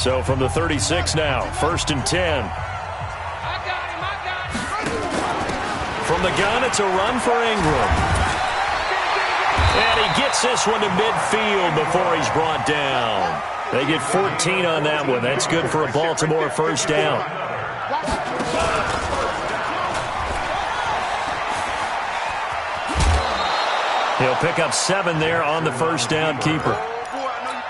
So from the 36 now, 1st and 10. From the gun, it's a run for Ingram. And he gets this one to midfield before he's brought down. They get 14 on that one. That's good for a Baltimore first down. He'll pick up 7 there on the first down keeper.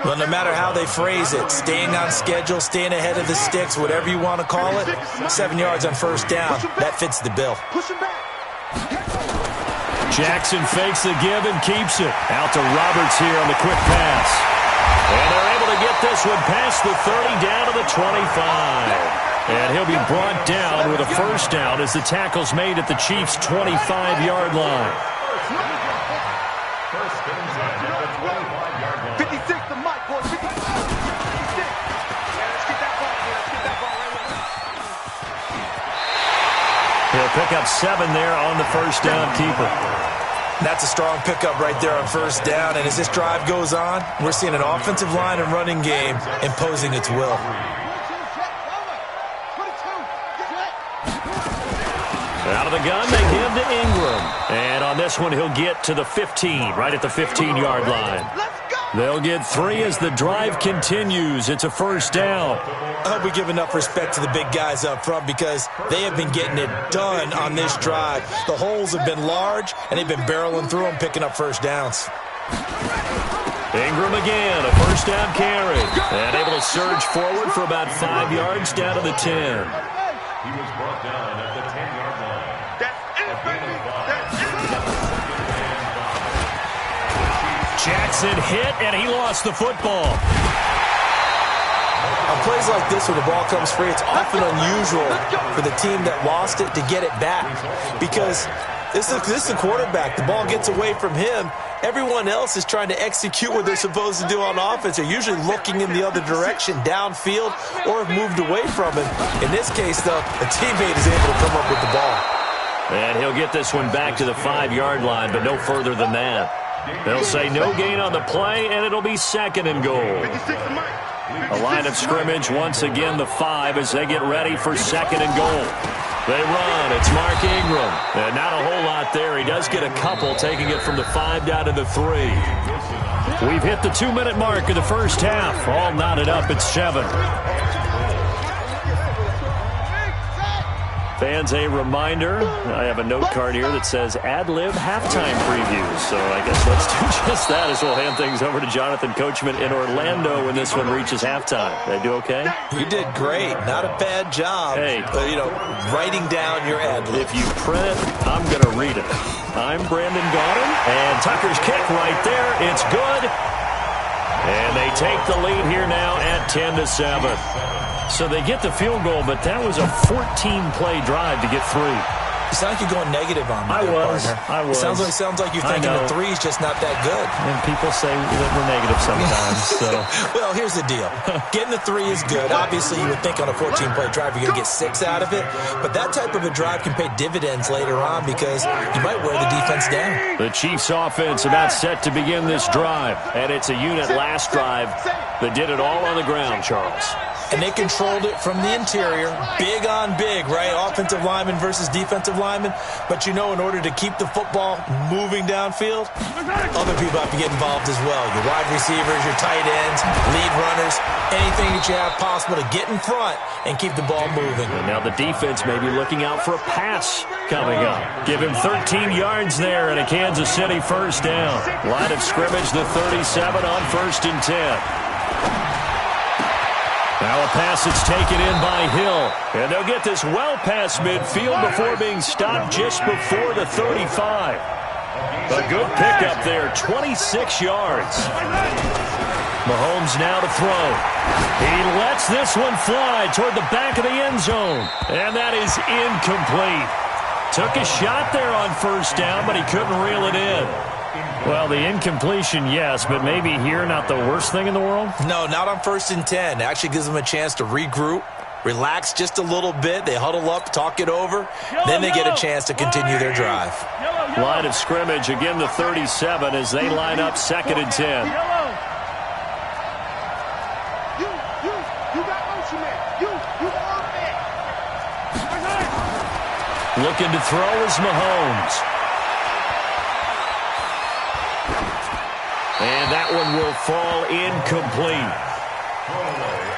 Well, no matter how they phrase it, staying on schedule, staying ahead of the sticks, whatever you want to call it, 7 yards on first down, that fits the bill. Jackson fakes the give and keeps it. Out to Roberts here on the quick pass. And they're able to get this one past the 30 down to the 25. And he'll be brought down with a first down as the tackle's made at the Chiefs' 25-yard line. He'll pick up 7 there on the first down keeper. That's a strong pickup right there on first down. And as this drive goes on, we're seeing an offensive line and running game imposing its will. Out of the gun, they give to Ingram. And on this one, he'll get to the 15, right at the 15-yard line. They'll get 3 as the drive continues. It's a first down. I hope we give enough respect to the big guys up front because they have been getting it done on this drive. The holes have been large, and they've been barreling through them, picking up first downs. Ingram again, a first down carry. And able to surge forward for about 5 yards down to the 10. He was brought down at the 10-yard line. Jackson hit, and he lost the football. On plays like this where the ball comes free, it's often unusual for the team that lost it to get it back because this is the quarterback. The ball gets away from him. Everyone else is trying to execute what they're supposed to do on offense. They're usually looking in the other direction, downfield, or have moved away from him. In this case, though, a teammate is able to come up with the ball. And he'll get this one back to the 5-yard line, but no further than that. They'll say no gain on the play, and it'll be 2nd and goal. A line of scrimmage, once again, the 5 as they get ready for 2nd and goal. They run. It's Mark Ingram. And not a whole lot there. He does get a couple, taking it from the 5 down to the 3. We've hit the 2-minute mark of the first half. All knotted up at 7. Fans, a reminder, I have a note card here that says ad-lib halftime previews. So I guess let's do just that as we'll hand things over to Jonathan Coachman in Orlando when this one reaches halftime. Did I do okay? You did great. Not a bad job. Hey. But, writing down your ad-lib. If you print it, I'm going to read it. I'm Brandon Gaudin, and Tucker's kick right there. It's good. And they take the lead here now at 10-7. So they get the field goal, but that was a 14-play drive to get 3. You sound like you're going negative on me. I was. Sounds like you're thinking the 3 is just not that good. And people say that we're negative sometimes. So. Well, here's the deal. Getting the 3 is good. Obviously, you would think on a 14-play drive you're going to get 6 out of it. But that type of a drive can pay dividends later on because you might wear the defense down. The Chiefs offense about set to begin this drive. And it's a unit last drive that did it all on the ground, Charles. And they controlled it from the interior. Big on big, right? Offensive lineman versus defensive lineman. But in order to keep the football moving downfield, other people have to get involved as well. Your wide receivers, your tight ends, lead runners, anything that you have possible to get in front and keep the ball moving. And now the defense may be looking out for a pass coming up. Give him 13 yards there and a Kansas City first down. Line of scrimmage, the 37 on 1st and 10. Now a pass that's taken in by Hill. And they'll get this well past midfield before being stopped just before the 35. A good pickup there, 26 yards. Mahomes now to throw. He lets this one fly toward the back of the end zone. And that is incomplete. Took a shot there on first down, but he couldn't reel it in. Well, the incompletion, yes, but maybe here not the worst thing in the world? No, not on 1st and 10. It actually gives them a chance to regroup, relax just a little bit. They huddle up, talk it over. Then they get a chance to continue their drive. Line of scrimmage, again the 37 as they line up 2nd and 10. Looking to throw is Mahomes. And that one will fall incomplete.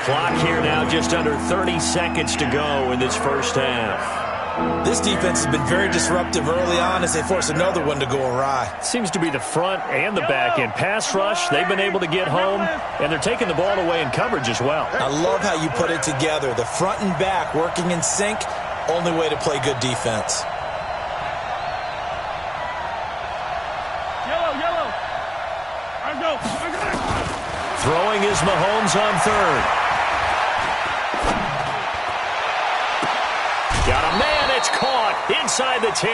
Clock here now just under 30 seconds to go in this first half. This defense has been very disruptive early on as they force another one to go awry. Seems to be the front and the back end. Pass rush, they've been able to get home, and they're taking the ball away in coverage as well. I love how you put it together. The front and back working in sync, only way to play good defense. Yellow. I go. Throwing is Mahomes on third. Got a man, it's caught inside the 10.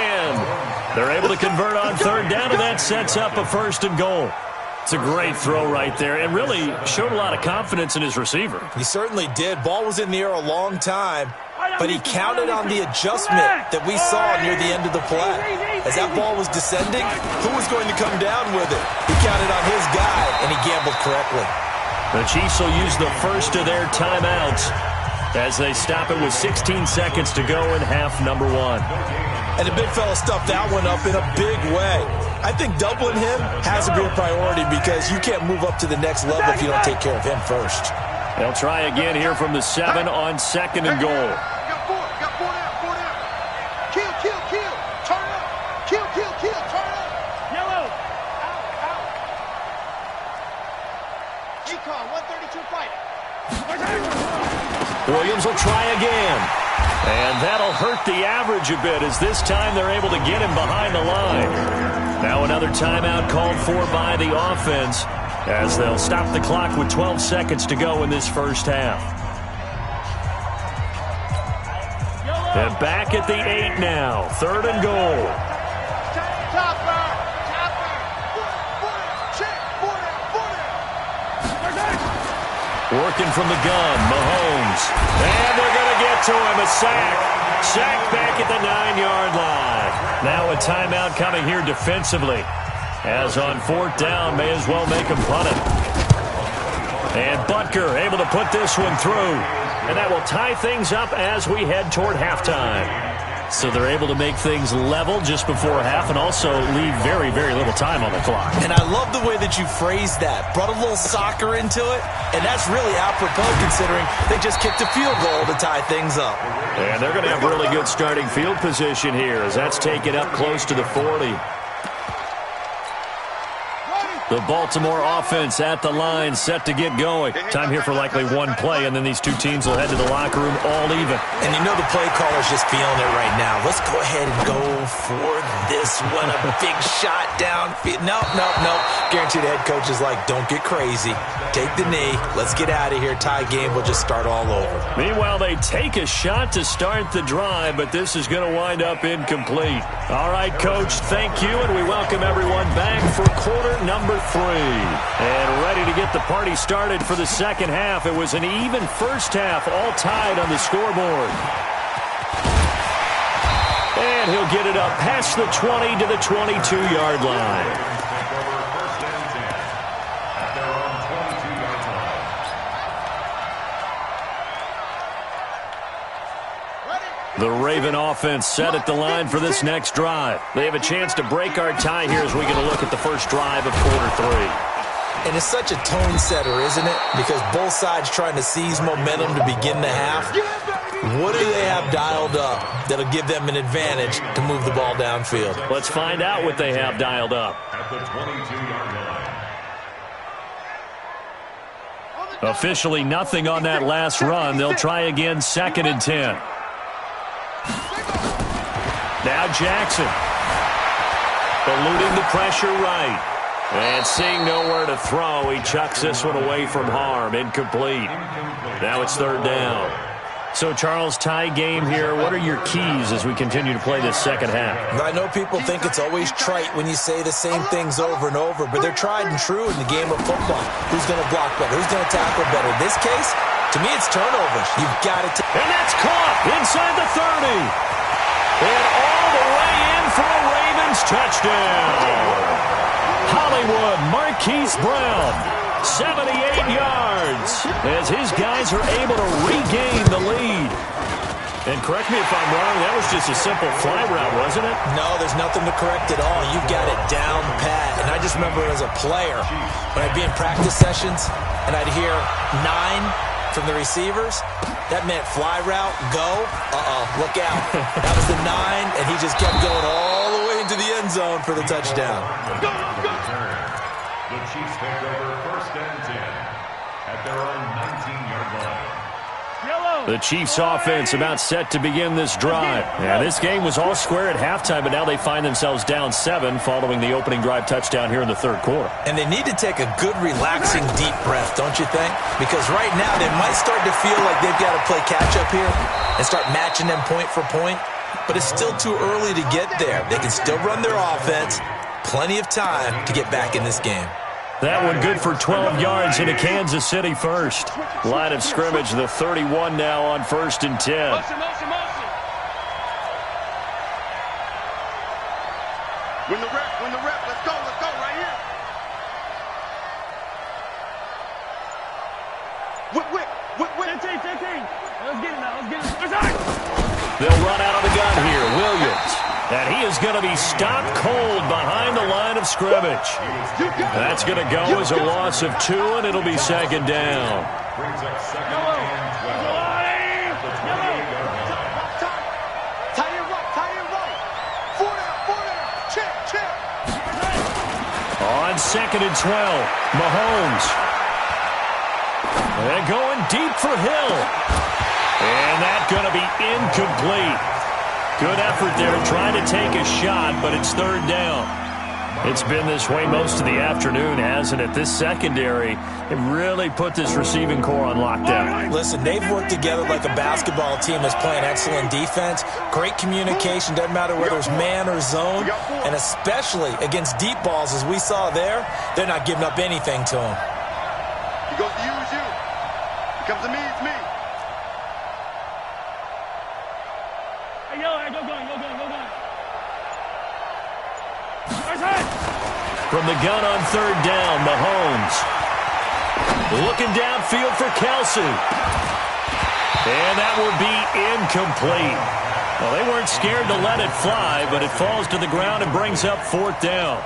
They're able to convert on third down, and that sets up a 1st and goal. It's a great throw right there, and really showed a lot of confidence in his receiver. He certainly did. Ball was in the air a long time, but he counted on the adjustment that we saw near the end of the play. As that ball was descending, who was going to come down with it? He counted on his guy, and he gambled correctly. The Chiefs will use the first of their timeouts as they stop it with 16 seconds to go in half number 1. And the big fella stuffed that one up in a big way. I think doubling him has to be a priority because you can't move up to the next level if you don't take care of him first. They'll try again here from the 7 on 2nd and goal. Got four down. Kill. Turn up. Kill. Turn up. Yellow. Out. Econ, 132 fighting. Williams will try again. And that'll hurt the average a bit as this time they're able to get him behind the line. Now another timeout called for by the offense as they'll stop the clock with 12 seconds to go in this first half. And back at the 8 now. 3rd and goal. Working from the gun, Mahomes. And they're going to get to him, a sack. Sack back at the 9-yard line. Now a timeout coming here defensively. As on 4th down, may as well make him punt it. And Butker able to put this one through. And that will tie things up as we head toward halftime. So they're able to make things level just before half and also leave very, very little time on the clock. And I love the way that you phrased that. Brought a little soccer into it, and that's really apropos considering they just kicked a field goal to tie things up. And they're going to have really good starting field position here as that's taken up close to the 40. The Baltimore offense at the line, set to get going. Time here for likely one play, and then these two teams will head to the locker room all even. And you know the play caller's just feeling it right now. Let's go ahead and go for this one. A big shot downfield. Nope. Guaranteed the head coach is like, don't get crazy. Take the knee. Let's get out of here. Tie game. We'll just start all over. Meanwhile, they take a shot to start the drive, but this is going to wind up incomplete. All right, Coach, thank you, and we welcome everyone back for quarter number 3. And ready to get the party started for the second half. It was an even first half, all tied on the scoreboard. And he'll get it up past the 20 to the 22-yard line. The Raven offense set at the line for this next drive. They have a chance to break our tie here as we get a look at the first drive of quarter 3. And it's such a tone setter, isn't it? Because both sides trying to seize momentum to begin the half. What do they have dialed up that'll give them an advantage to move the ball downfield? Let's find out what they have dialed up. At the 22-yard line. Officially nothing on that last run. They'll try again, 2nd and 10. Now Jackson. Eluding the pressure right. And seeing nowhere to throw, he chucks this one away from harm. Incomplete. Now it's 3rd down. So, Charles, tie game here. What are your keys as we continue to play this second half? I know people think it's always trite when you say the same things over and over, but they're tried and true in the game of football. Who's going to block better? Who's going to tackle better? In this case, to me, it's turnovers. You've got to And that's caught inside the 30. And all the way in for a Ravens touchdown. Hollywood Marquise Brown 78 yards as his guys are able to regain the lead. And correct me if I'm wrong, that was just a simple fly route, wasn't it? No, there's nothing to correct at all. You've got it down pat. And I just remember as a player, when I'd be in practice sessions and I'd hear 9 from the receivers, that meant fly route, go, look out. That was the 9, and he just kept going all the way into the end zone for the touchdown. The Chiefs take over 1st and 10 at their own 19-yard line. The Chiefs offense about set to begin this drive. Yeah, this game was all square at halftime, but now they find themselves down 7 following the opening drive touchdown here in the 3rd quarter. And they need to take a good, relaxing, deep breath, don't you think? Because right now they might start to feel like they've got to play catch-up here and start matching them point for point. But it's still too early to get there. They can still run their offense. Plenty of time to get back in this game. That one good for 12 yards into Kansas City first. Line of scrimmage, the 31 now on 1st and 10. Win the rep, let's go right here. Whip. 10. Let's get it now, They'll run out of the gun here, Williams. And he is going to be stopped cold behind the line of scrimmage. That's going to go as a loss of 2, and it'll be 2nd down. Brings up 2nd and 12 at the 28-yard line. Tie it right. 4 down. Check. On 2nd and 12, Mahomes. They're going deep for Hill. And that's going to be incomplete. Good effort there trying to take a shot, but it's 3rd down. It's been this way most of the afternoon, hasn't it? This secondary, it really put this receiving core on lockdown. Listen, they've worked together like a basketball team that's playing excellent defense. Great communication, doesn't matter whether it's man or zone. And especially against deep balls, as we saw there, they're not giving up anything to them. He goes to use you. He comes to me, it's me. From the gun on 3rd down, Mahomes. Looking downfield for Kelsey. And that will be incomplete. Well, they weren't scared to let it fly, but it falls to the ground and brings up 4th down.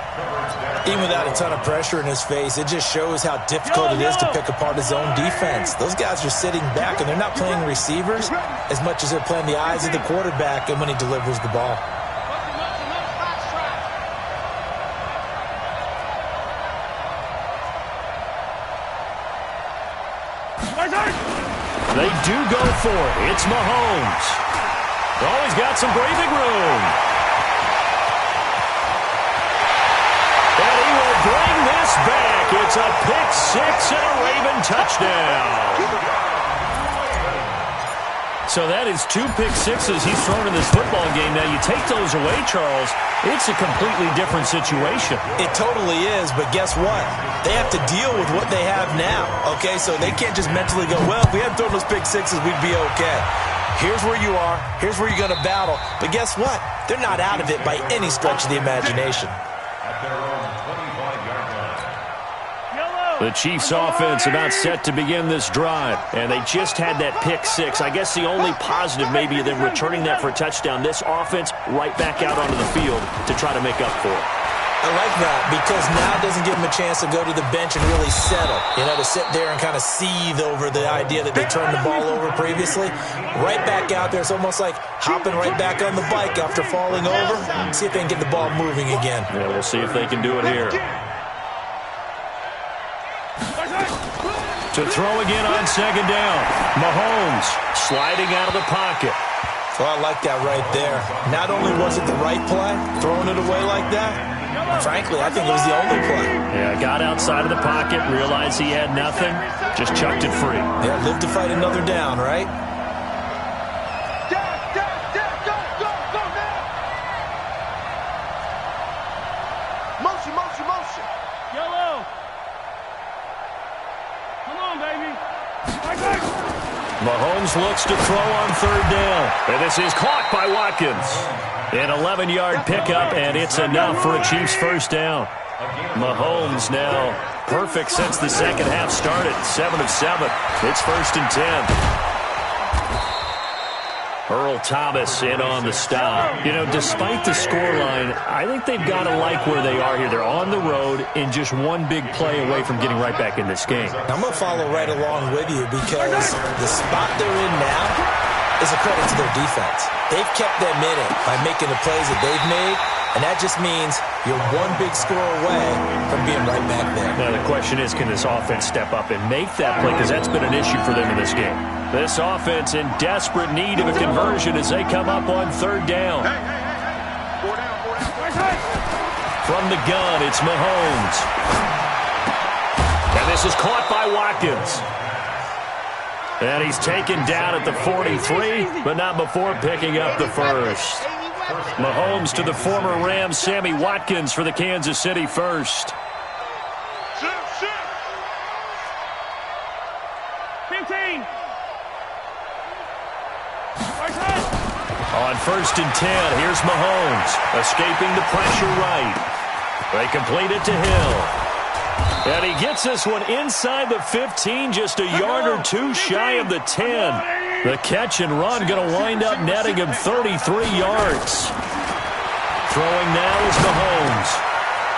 Even without a ton of pressure in his face, it just shows how difficult it is to pick apart his own defense. Those guys are sitting back, and they're not playing receivers as much as they're playing the eyes of the quarterback and when he delivers the ball. They do go for it. It's Mahomes. Oh, he's got some breathing room. And he will bring this back. It's a pick 6 and a Raven touchdown. So that is 2 pick 6s he's thrown in this football game. Now, you take those away, Charles, it's a completely different situation. It totally is, but guess what? They have to deal with what they have now, okay? So they can't just mentally go, well, if we hadn't thrown those pick 6s, we'd be okay. Here's where you are. Here's where you're going to battle. But guess what? They're not out of it by any stretch of the imagination. At their own 25-yard line. The Chiefs offense about set to begin this drive, and they just had that pick 6. I guess the only positive maybe of them returning that for a touchdown. This offense right back out onto the field to try to make up for it. I like that because now it doesn't give them a chance to go to the bench and really settle, to sit there and kind of seethe over the idea that they turned the ball over previously. Right back out there, it's almost like hopping right back on the bike after falling over. See if they can get the ball moving again. Yeah, we'll see if they can do it here. To throw again on 2nd down. Mahomes sliding out of the pocket. Well, I like that right there. Not only was it the right play, throwing it away like that, frankly, I think it was the only play. Yeah, got outside of the pocket, realized he had nothing, just chucked it free. Yeah, live to fight another down, right? Go now. Motion. Yellow. Come on, baby. Mahomes looks to throw on 3rd down. And this is caught by Watkins. An 11-yard pickup, and it's enough for a Chiefs 1st down. Mahomes now perfect since the second half started. 7 of 7. It's 1st and 10. Earl Thomas in on the stop. You know, despite the scoreline, I think they've got to like where they are here. They're on the road and just one big play away from getting right back in this game. I'm going to follow right along with you because the spot they're in now is a credit to their defense. They've kept them in it by making the plays that they've made, and that just means you're one big score away from being right back there. Now, the question is, can this offense step up and make that play? Because that's been an issue for them in this game. This offense in desperate need of a conversion as they come up on 3rd down. From the gun, it's Mahomes. And this is caught by Watkins. And he's taken down at the 43, but not before picking up the first. Mahomes to the former Rams, Sammy Watkins for the Kansas City first. 15. On 1st and 10, here's Mahomes, escaping the pressure right. They complete it to Hill. And he gets this one inside the 15, just a yard or two shy of the 10. The catch and run going to wind up netting him 33 yards. Throwing now is Mahomes.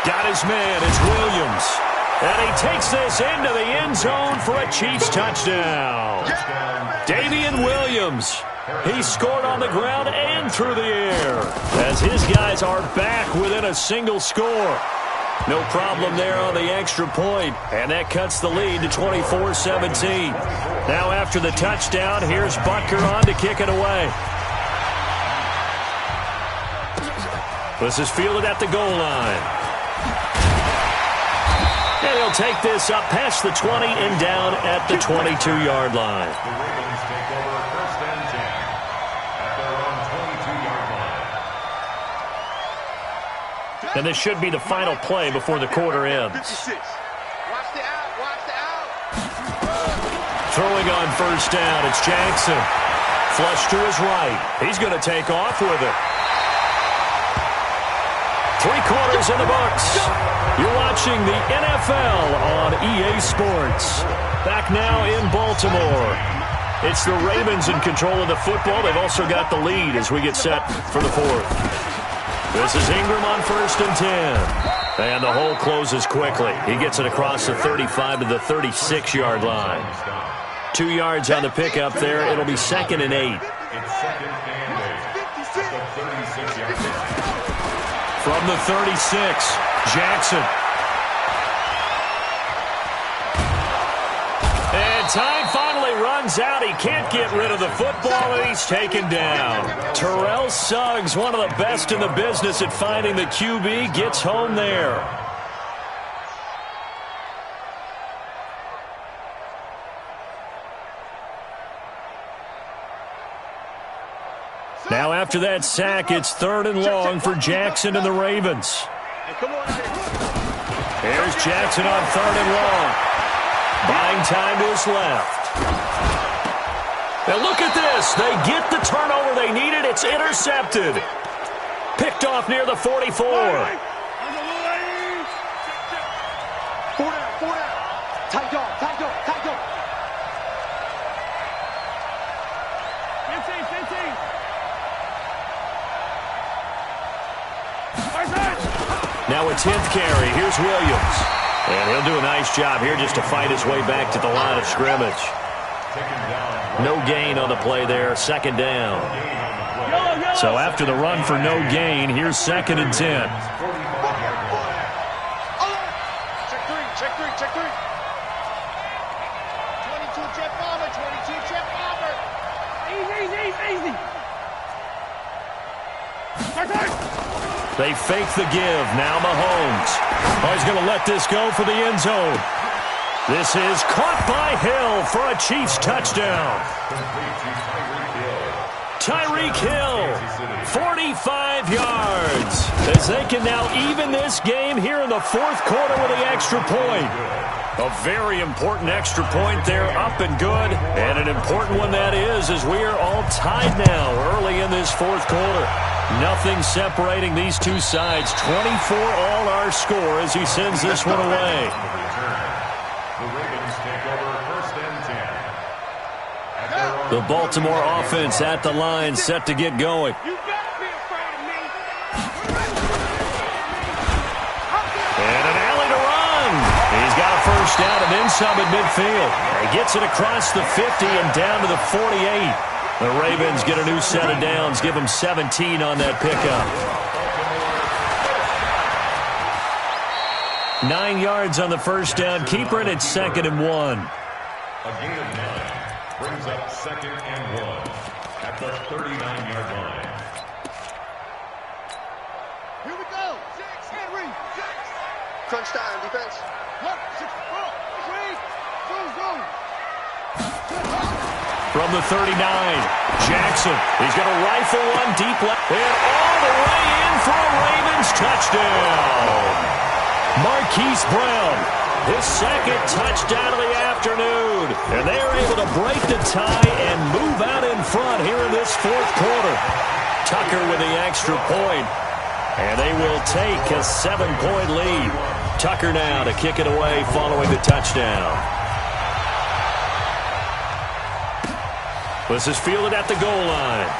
Got his man, it's Williams. And he takes this into the end zone for a Chiefs touchdown. Damian Williams. He scored on the ground and through the air as his guys are back within a single score. No problem there on the extra point, and that cuts the lead to 24-17. Now after the touchdown, here's Butker on to kick it away. This is fielded at the goal line. And he'll take this up past the 20 and down at the 22-yard line. The Ravens take over 1st and 10 at their own 22-yard line. And this should be the final play before the quarter ends. Watch the out. Watch the out. Throwing on 1st down, it's Jackson. Flush to his right. He's going to take off with it. 3 quarters in the books. You're watching the NFL on EA Sports. Back now in Baltimore. It's the Ravens in control of the football. They've also got the lead as we get set for the 4th. This is Ingram on 1st and 10. And the hole closes quickly. He gets it across the 35 to the 36-yard line. 2 yards on the pickup there. It'll be 2nd and 8. It's 2nd and 8 at the 36-yard line. From the 36, Jackson. And time finally runs out. He can't get rid of the football, and he's taken down. Terrell Suggs, one of the best in the business at finding the QB, gets home there. Now after that sack, it's 3rd and long for Jackson and the Ravens. Here's Jackson on 3rd and long. Buying time to his left. And look at this. They get the turnover they needed. It's intercepted. Picked off near the 44. 4 down. Tight dog. 15. Now a 10th carry. Here's Williams. And he'll do a nice job here just to fight his way back to the line of scrimmage. No gain on the play there. 2nd down. So after the run for no gain, here's 2nd and 10. Check three. 22 Jet Bomber. Easy. They fake the give. Now Mahomes. Oh, he's going to let this go for the end zone. This is caught by Hill for a Chiefs touchdown. Tyreek Hill, 45 yards. As they can now even this game here in the 4th quarter with the extra point. A very important extra point there, up and good. And an important one that is, as we are all tied now early in this 4th quarter. Nothing separating these two sides. 24 all our score as he sends this one away. The Ravens take over 1st and 10. The Baltimore offense at the line, set to get going. You better be afraid of me. And an alley to run. He's got a first down and then some at midfield. He gets it across the 50 and down to the 48. The Ravens get a new set of downs, give them 17 on that pickup. 9 yards on the first down. Keeper it at 2nd and 1. A gain of 9 brings up 2nd and 1 at the 39-yard line. Here we go. 6, Henry. 6. Crunch time, defense. 1, 6, 4, 3, 2, 1. From the 39, Jackson. He's going to rifle one deep left. And all the way in for a Ravens touchdown. Marquise Brown, his 2nd touchdown of the afternoon. And they are able to break the tie and move out in front here in this 4th quarter. Tucker with the extra point. And they will take a 7-point lead. Tucker now to kick it away following the touchdown. This is fielded at the goal line.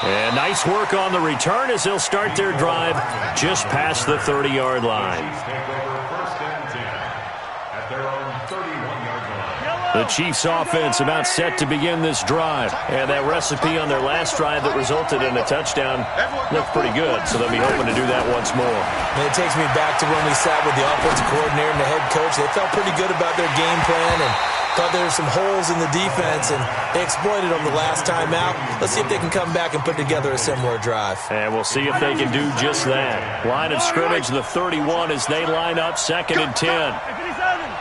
And nice work on the return as they'll start their drive just past the 30-yard line. Take over 1st and 10 at their own 31-yard line. The Chiefs offense about set to begin this drive. And that recipe on their last drive that resulted in a touchdown looked pretty good, so they'll be hoping to do that once more. And it takes me back to when we sat with the offensive coordinator and the head coach. They felt pretty good about their game plan and thought there were some holes in the defense, and they exploited them the last time out. Let's see if they can come back and put together a similar drive. And we'll see if they can do just that. Line of scrimmage, the 31 as they line up 2nd and 10. Hey, 57. You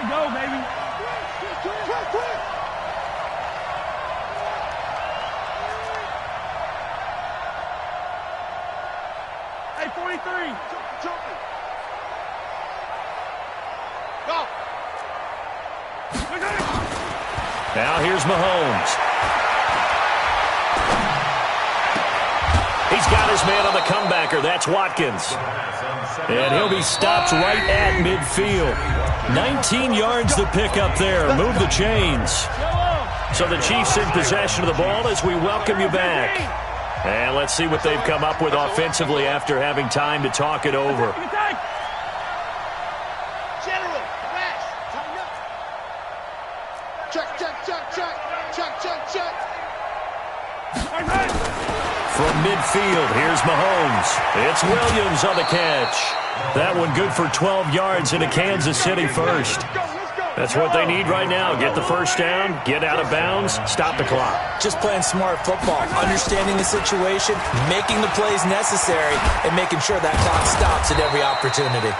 gotta go, baby. Hey, 43. Go. Now here's Mahomes. He's got his man on the comebacker. That's Watkins. And he'll be stopped right at midfield. 19 yards to pick up there. Move the chains. So the Chiefs in possession of the ball as we welcome you back. And let's see what they've come up with offensively after having time to talk it over. General, rest. Check, check, check, check. Check, check, check. From midfield, here's Mahomes. It's Williams on the catch. That one good for 12 yards into Kansas City first. That's what they need right now. Get the first down, get out of bounds, stop the clock. Just playing smart football, understanding the situation, making the plays necessary, and making sure that clock stops at every opportunity.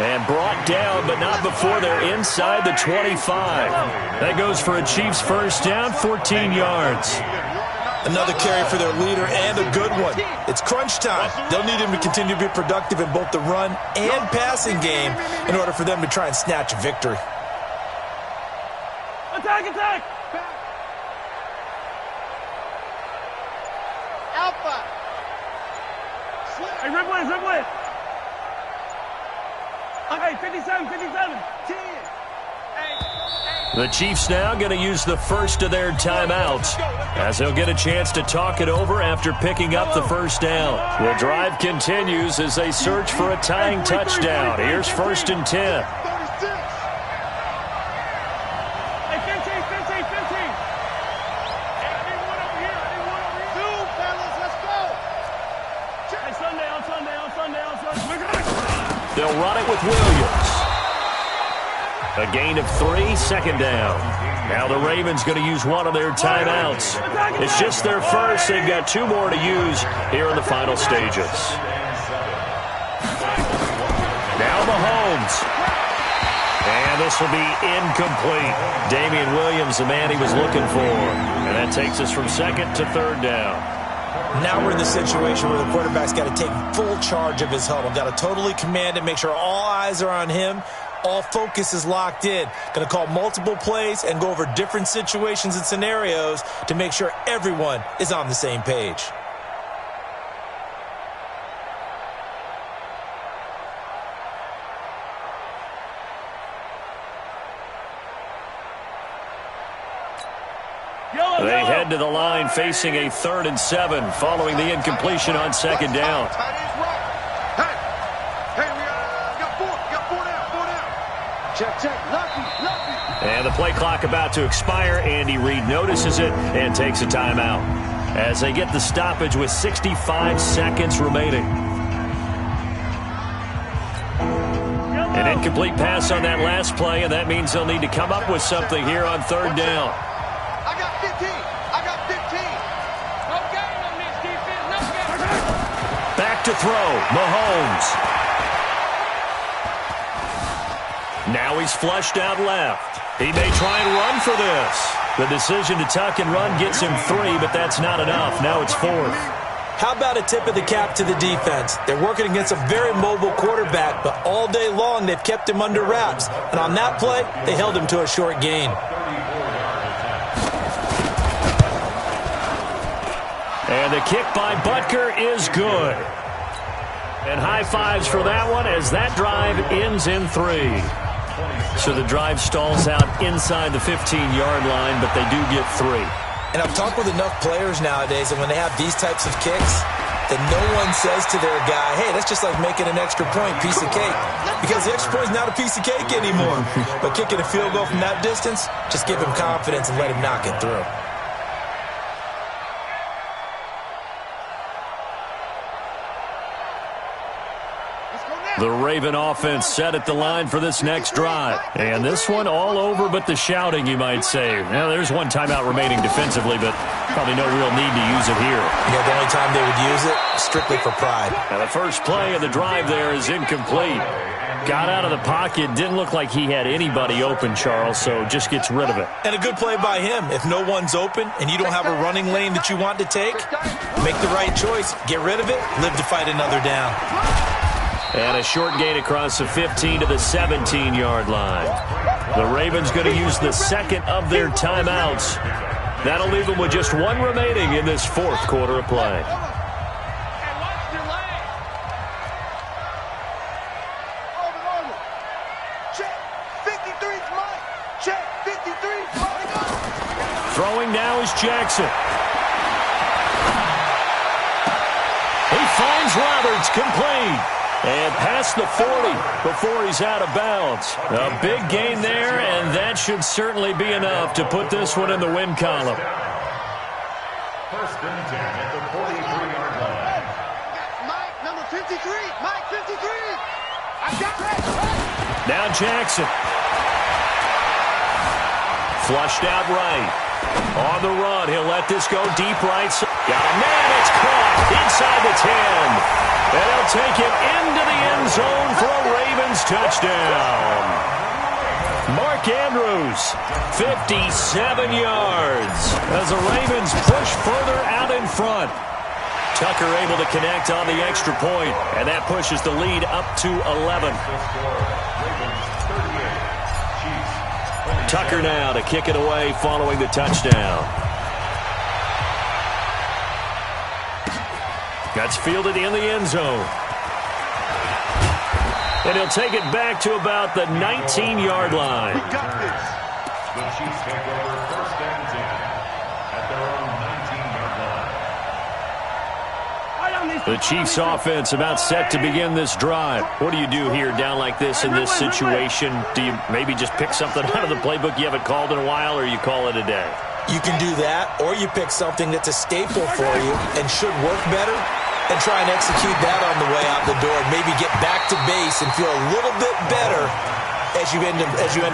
And brought down, but not before they're inside the 25. That goes for a Chiefs first down, 14 yards. Another carry for their leader, and a good one. It's crunch time. They'll need him to continue to be productive in both the run and passing game in order for them to try and snatch a victory. Attack, attack! Alpha. Hey, Ripley, Ripley! Okay, 57, 57. 10. The Chiefs now going to use the first of their timeouts as they'll get a chance to talk it over after picking up the first down. The drive continues as they search for a tying touchdown. Here's 1st and 10. 36. Hey, 15, 15, 15. Hey, I need one over here. I need one over here. Two, fellas, let's go. Hey, Sunday, on Sunday, on Sunday, on Sunday. They'll run it with Williams. A gain of 3, 2nd down. Now the Ravens going to use one of their timeouts. It's just their first. They've got 2 more to use here in the final stages. Now Mahomes. And this will be incomplete. Damian Williams, the man he was looking for. And that takes us from 2nd to 3rd down. Now we're in the situation where the quarterback's got to take full charge of his huddle. Got to totally command it, make sure all eyes are on him. All focus is locked in. Going to call multiple plays and go over different situations and scenarios to make sure everyone is on the same page. They head to the line facing a 3rd and 7 following the incompletion on 2nd down. And the play clock about to expire. Andy Reid notices it and takes a timeout as they get the stoppage with 65 seconds remaining. An incomplete pass on that last play, and that means they'll need to come up with something here on 3rd down. I got 15. I got 15. No game on this defense. No game. Back to throw. Mahomes. Now he's flushed out left. He may try and run for this. The decision to tuck and run gets him 3, but that's not enough. Now it's 4th. How about a tip of the cap to the defense? They're working against a very mobile quarterback, but all day long they've kept him under wraps. And on that play, they held him to a short gain. And the kick by Butker is good. And high fives for that one as that drive ends in 3. So the drive stalls out inside the 15-yard line, but they do get 3. And I've talked with enough players nowadays, and when they have these types of kicks, that no one says to their guy, hey, that's just like making an extra point, piece of cake. Because the extra point is not a piece of cake anymore. But kicking a field goal from that distance, just give him confidence and let him knock it through. The Raven offense set at the line for this next drive. And this one all over but the shouting, you might say. Now, there's one timeout remaining defensively, but probably no real need to use it here. Yeah, the only time they would use it, strictly for pride. Now, the first play of the drive there is incomplete. Got out of the pocket, didn't look like he had anybody open, Charles, so just gets rid of it. And a good play by him. If no one's open and you don't have a running lane that you want to take, make the right choice, get rid of it, live to fight another down. And a short gain across the 15 to the 17-yard line. The Ravens going to use the second of their timeouts. That'll leave them with just 1 remaining in this 4th quarter of play. Throwing now is Jackson. He finds Roberts, complete. And past the 40 before he's out of bounds. A big gain there, and that should certainly be enough to put this one in the win column. 1st and 10 at the 43-yard line. Mike, number 53. Mike, 53. I got it. Now Jackson. Flushed out right. On the run, he'll let this go deep right. Got a man, it's caught inside the 10. And he'll take it into the end zone for a Ravens touchdown. Mark Andrews, 57 yards as the Ravens push further out in front. Tucker able to connect on the extra point, and that pushes the lead up to 11. Tucker now to kick it away following the touchdown. That's fielded in the end zone. And he'll take it back to about the 19-yard line. The Chiefs take over 1st and 10 at their own 19-yard line. The Chiefs offense about set to begin this drive. What do you do here down like this in this situation? Do you maybe just pick something out of the playbook you haven't called in a while, or you call it a day? You can do that, or you pick something that's a staple for you and should work better and try and execute that on the way out the door. Maybe get back to base and feel a little bit better as you end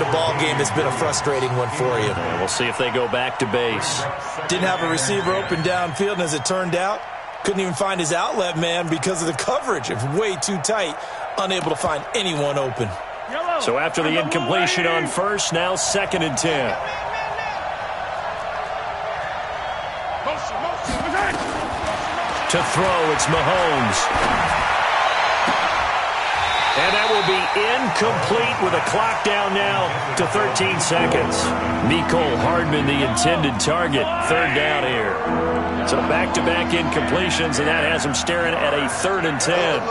a ball game that's been a frustrating one for you. And we'll see if they go back to base. Didn't have a receiver open downfield, and as it turned out, couldn't even find his outlet man because of the coverage. It was way too tight, unable to find anyone open. So after the incompletion on first, now 2nd and 10. To throw, it's Mahomes. And that will be incomplete with a clock down now to 13 seconds. Mecole Hardman, the intended target. 3rd down here. So back-to-back incompletions, and that has him staring at a 3rd and 10.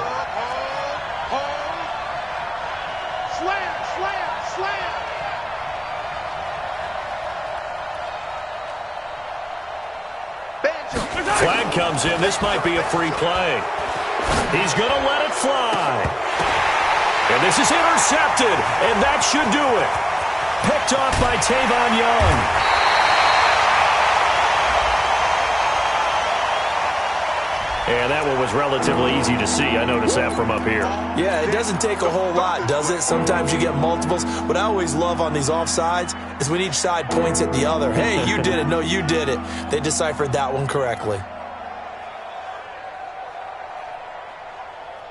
Flag comes in. This might be a free play. He's going to let it fly. And this is intercepted, and that should do it. Picked off by Tavon Young. And that one was relatively easy to see. I noticed that from up here. Yeah, it doesn't take a whole lot, does it? Sometimes you get multiples. What I always love on these offsides is when each side points at the other. Hey, you did it. No, you did it. They deciphered that one correctly.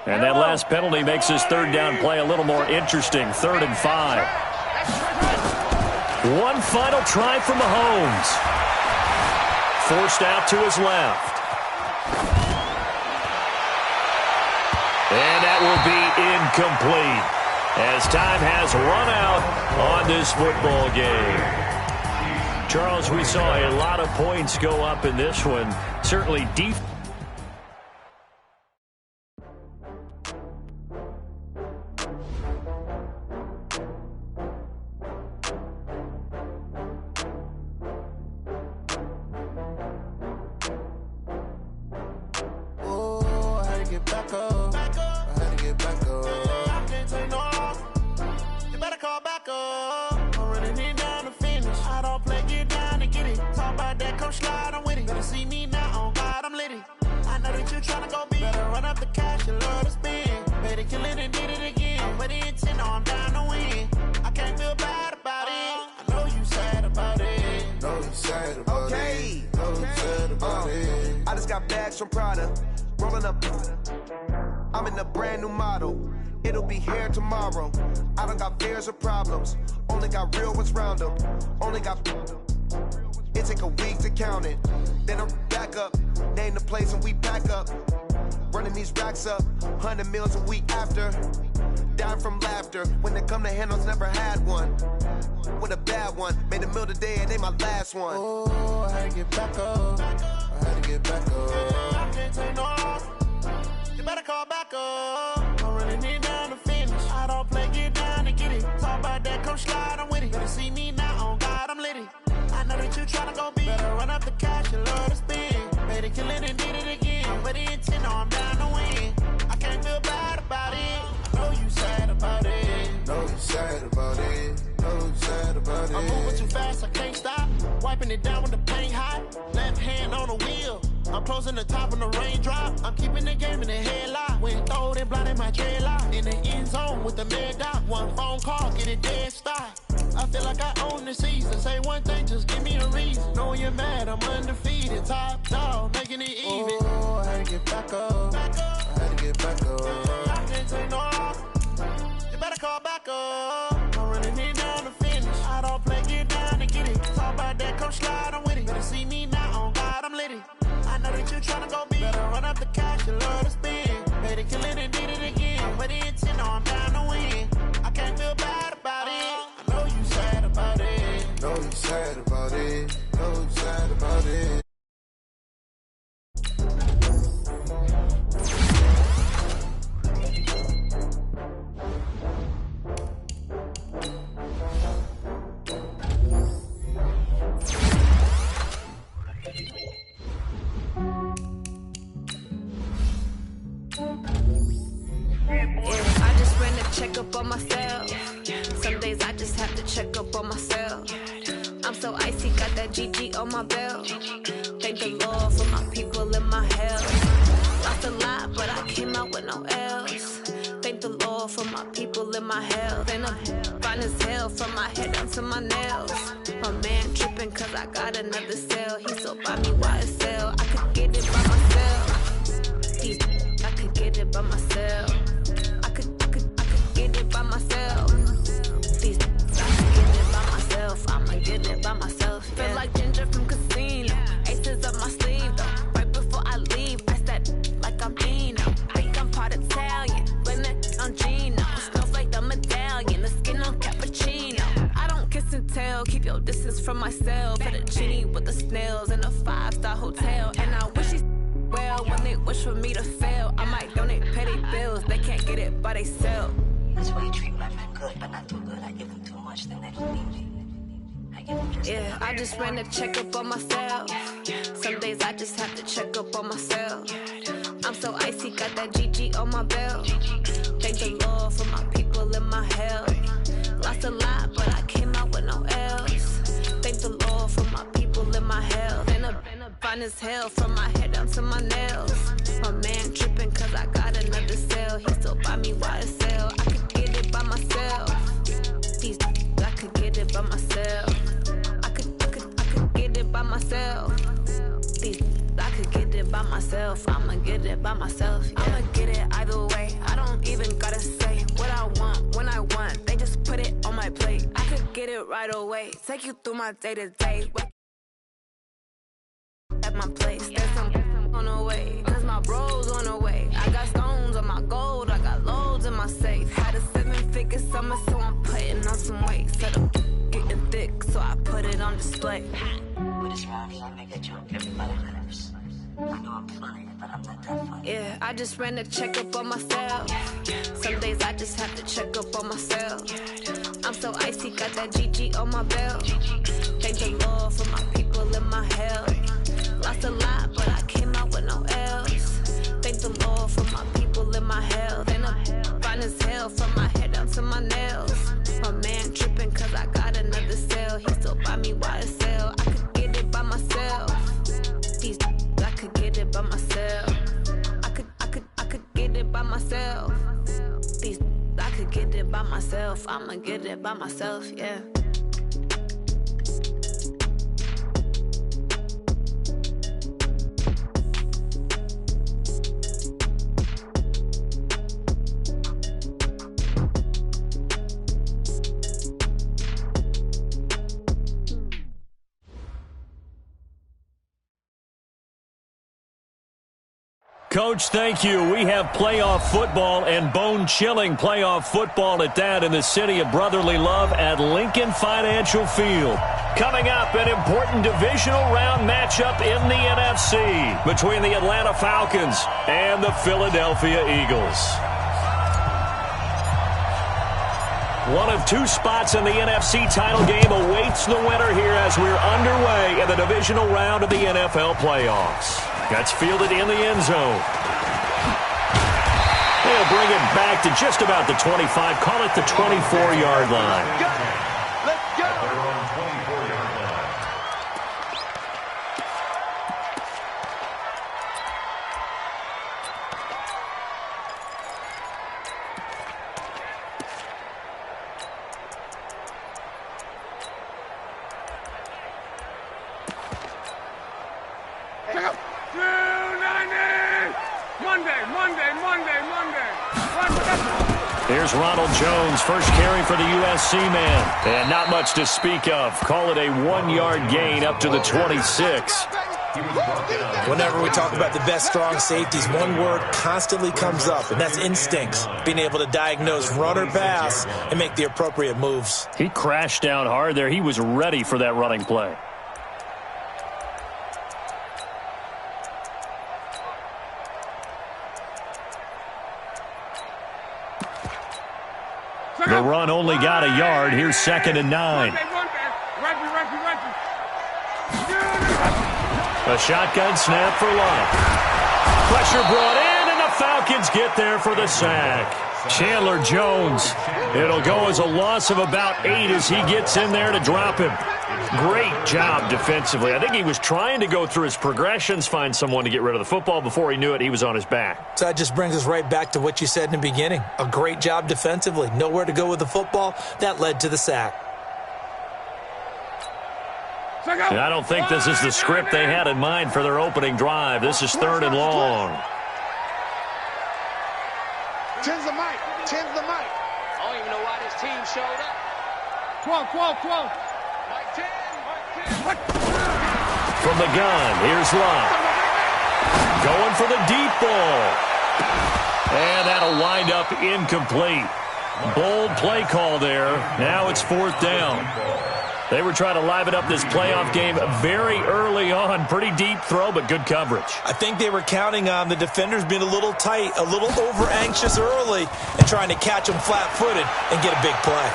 And that last penalty makes his third down play a little more interesting. 3rd and 5. One final try from Mahomes. Forced out to his left. And that will be incomplete as time has run out on this football game. Charles, we saw a lot of points go up in this one. Certainly deep. From Prada, rolling up. I'm in a brand new model. It'll be here tomorrow. I don't got fears or problems. Only got real ones round them. Only got. It take a week to count it. Then I'm back up. Name the place and we pack up. Running these racks up. 100 meals a week after. Dying from laughter. When it come to handles, never had one. With a bad one. Made a meal today and they my last one. Oh, I had to get back up. I had to get back up. I can't take no off. You better call back up. I'm running it down to finish. I don't play, get down to get it. Talk about that, come slide, I'm with it. Better see me now, on God, I'm litty. I know that you tryna go big. Better run up the cash, you love to spend. Made it, kill it, and did it again. But the intent, no, I'm down to win. I can't feel bad about it. I know you sad about it. Know you sad about it. Know you sad about it. I'm moving too fast, I can't stop. Wiping it down with the paint hot. Left hand on the wheel. I'm closing the top on the raindrop. I'm keeping the game in the headlock. When throwed and blinded my dreadlock. In the end zone with the mad dot. One phone call, get it dead stop. I feel like I own the season. Say one thing, just give me a reason. Knowing you're mad, I'm undefeated. Top dog, making it even. Oh, I had to get back up. I had to get back up. I can't take no off. You better call back up. I'm running it down to finish. I don't play, get down to get it. Talk about that, come slide, I'm with it. Better see me now, on God, I'm litty. I know that you tryna go big. Better run up the cash, you love to spend. Made it, kill it, and did it again. But the intent, no, I'm down to win. I can't feel bad about it. I know you sad about it. Know you sad about it. Know you sad about it. Check up on myself. Some days I just have to check up on myself. I'm so icy, got that GG on my belt. Thank the Lord for my people in my health. Lost a lot, but I came out with no else. Thank the Lord for my people in my health. And I'm fine as hell from my head down to my nails. My man tripping cause I got another cell. He so by me YSL. I could get it by myself. I could get it by myself. By myself. These I can get it by myself. I'ma get it by myself. Yeah. Feel like Ginger from Casino. Aces up my sleeve though. Right before I leave, I said like I'm Dino. Think I'm part Italian. Blame it on Gino. Snowflake the medallion. The skin on cappuccino. I don't kiss and tell. Keep your distance from myself. Put a genie with the snails in a 5-star hotel. And I wish he well when they wish for me to fail. I might donate petty bills. They can't get it by they sell. That's why you treat my men good, but not too good. I give them too much, then they don't need me. I Yeah, I just ran a checkup on myself. Some days I just have to check up on myself. I'm so icy, got that GG on my belt. Thank the Lord for my people in my health. Lost a lot, but I came out with no else. Thank the Lord for my people in my health. And a fine as hell from my head down to my nails. My man tripping cause I got another cell. He still buy me YSL. I could get it by myself. These I could get it by myself. I could get it by myself. These I could get it by myself. I'ma get it by myself. Yeah. I'ma get it either way. I don't even gotta say what I want when I want. They just put it on my plate. I could get it right away. Take you through my day to day. At my place, there's some on the way. Cause my bros on the way. I got stones on my gold. I got loads in my safe. Had a 7-figure summer, so I'm putting on some weight. Said I'm getting thick, so I put it on display. With this round here, I make a joke everybody laughs. I know I'm funny, but I'm not that funny. Yeah, I just ran a checkup on myself. Some days I just have to check up on myself. I'm so icy, got that GG on my belt. Thank the Lord for my people in my health. Lost a lot, but I came out with no else. Thank the Lord for my people in my health. And I'm fine as hell from my head down to my nails. My man tripping cause I got another cell. He still buy me YSL. I could get it by myself. These I could get it by myself. I could get it by myself. These I could get it by myself. I'ma get it by myself, yeah. Coach, thank you. We have playoff football and bone-chilling playoff football at that in the city of brotherly love at Lincoln Financial Field. Coming up, an important divisional round matchup in the NFC between the Atlanta Falcons and the Philadelphia Eagles. One of two spots in the NFC title game awaits the winner here as we're underway in the divisional round of the NFL playoffs. That's fielded in the end zone. They'll bring it back to just about the 25. Call it the 24-yard line. Let's go. They're on 24-yard line. Check out. 290. Monday. Here's Ronald Jones, first carry for the USC man. And not much to speak of. Call it a 1-yard gain up to the 26. Whenever we talk about the best strong safeties, one word constantly comes up, and that's instincts. Being able to diagnose run or pass and make the appropriate moves. He crashed down hard there. He was ready for that running play. The run only got a yard. Here's 2nd and 9. A shotgun snap for Love. Pressure brought in, and the Falcons get there for the sack. Chandler Jones. It'll go as a loss of about 8 as he gets in there to drop him. Great job defensively. I think he was trying to go through his progressions, find someone to get rid of the football. Before he knew it, he was on his back. So that just brings us right back to what you said in the beginning. A great job defensively. Nowhere to go with the football. That led to the sack. And I don't think this is the script they had in mind for their opening drive. This is 3rd and long. Tens the mic. I don't even know why this team showed up. 12. Mike 10. From the gun, here's Love. Going for the deep ball. And that'll wind up incomplete. Bold play call there. Now it's 4th down. They were trying to liven up this playoff game very early on. Pretty deep throw, but good coverage. I think they were counting on the defenders being a little tight, a little over-anxious early, and trying to catch them flat-footed and get a big play.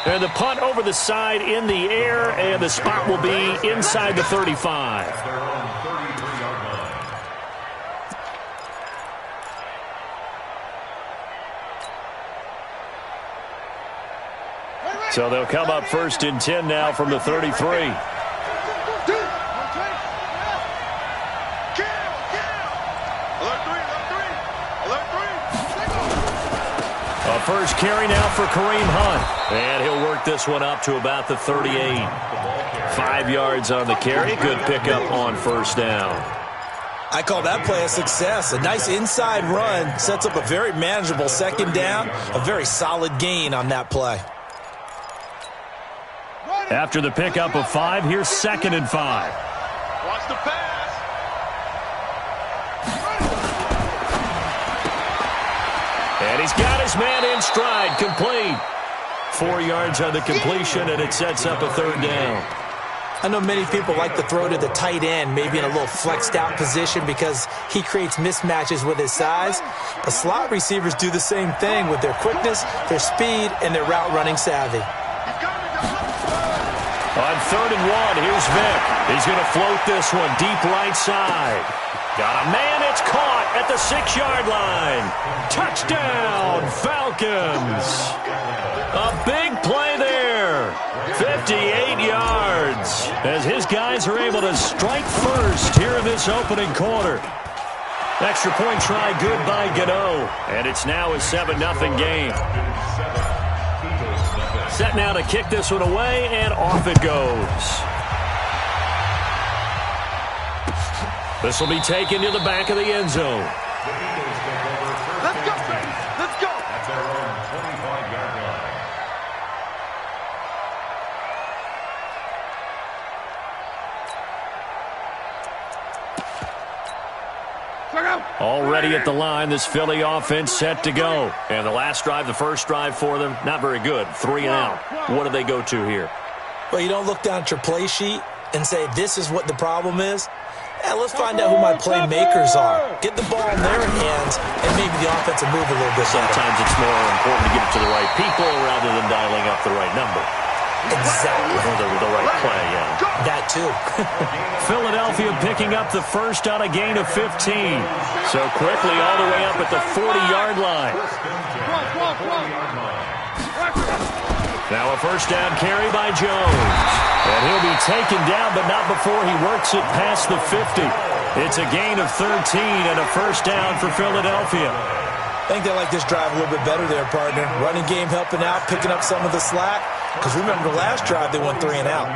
And the punt over the side in the air, and the spot will be inside the 35. So they'll come up 1st and 10 now from the 33. A first carry now for Kareem Hunt. And he'll work this one up to about the 38. 5 yards on the carry. Good pickup on 1st down. I call that play a success. A nice inside run sets up a very manageable 2nd down. A very solid gain on that play. After the pickup of 5, here's 2nd and 5. Watch the pass. And he's got his man in stride, complete. 4 yards on the completion, and it sets up a 3rd down. I know many people like to throw to the tight end, maybe in a little flexed out position because he creates mismatches with his size. But slot receivers do the same thing with their quickness, their speed, and their route running savvy. On 3rd and 1, here's Vick. He's going to float this one deep right side. Got a man, it's caught at the 6-yard line. Touchdown, Falcons. A big play there. 58 yards as his guys are able to strike first here in this opening quarter. Extra point try good by Gano, and it's now a 7-0 game. Set now to kick this one away, and off it goes. This will be taken to the back of the end zone. Let's go, baby. Let's go. At their own 25-yard line. Already at the line, this Philly offense set to go. And the last drive, the first drive for them, not very good. 3 and out. What do they go to here? Well, you don't look down at your play sheet and say, this is what the problem is. Yeah, let's find out who my playmakers are. Get the ball in their hands, and maybe the offense will move a little bit better. Sometimes it's more important to get it to the right people rather than dialing up the right number. Exactly. Or the right play, yeah. That too. Philadelphia picking up the first on a gain of 15. So quickly all the way up at the 40-yard line. Now a first down carry by Jones. And he'll be taken down, but not before he works it past the 50. It's a gain of 13 and a first down for Philadelphia. I think they like this drive a little bit better there, partner. Running game helping out, picking up some of the slack. Because remember the last drive, they went 3 and out.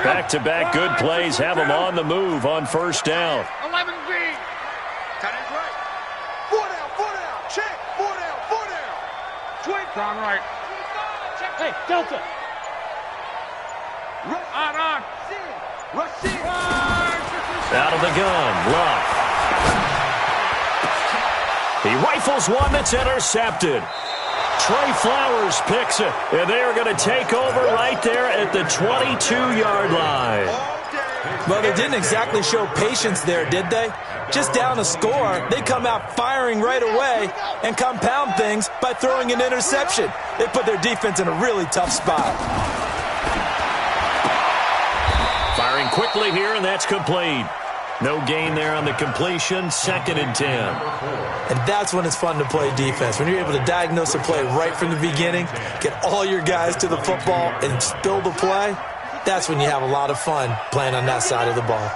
Back-to-back good plays have them on the move on first down. 11B. Tight end's right. 4 down, check. 4 down. Twin. Down right. Hey, Delta. On. Rush in. Out of the gun, Luck. He rifles one that's intercepted. Trey Flowers picks it, and they are going to take over right there at the 22-yard line. Well, they didn't exactly show patience there, did they? Just down a score, they come out firing right away and compound things by throwing an interception. They put their defense in a really tough spot. Firing quickly here, and that's complete. No gain there on the completion, 2nd and 10. And that's when it's fun to play defense. When you're able to diagnose a play right from the beginning, get all your guys to the football and spill the play, that's when you have a lot of fun playing on that side of the ball.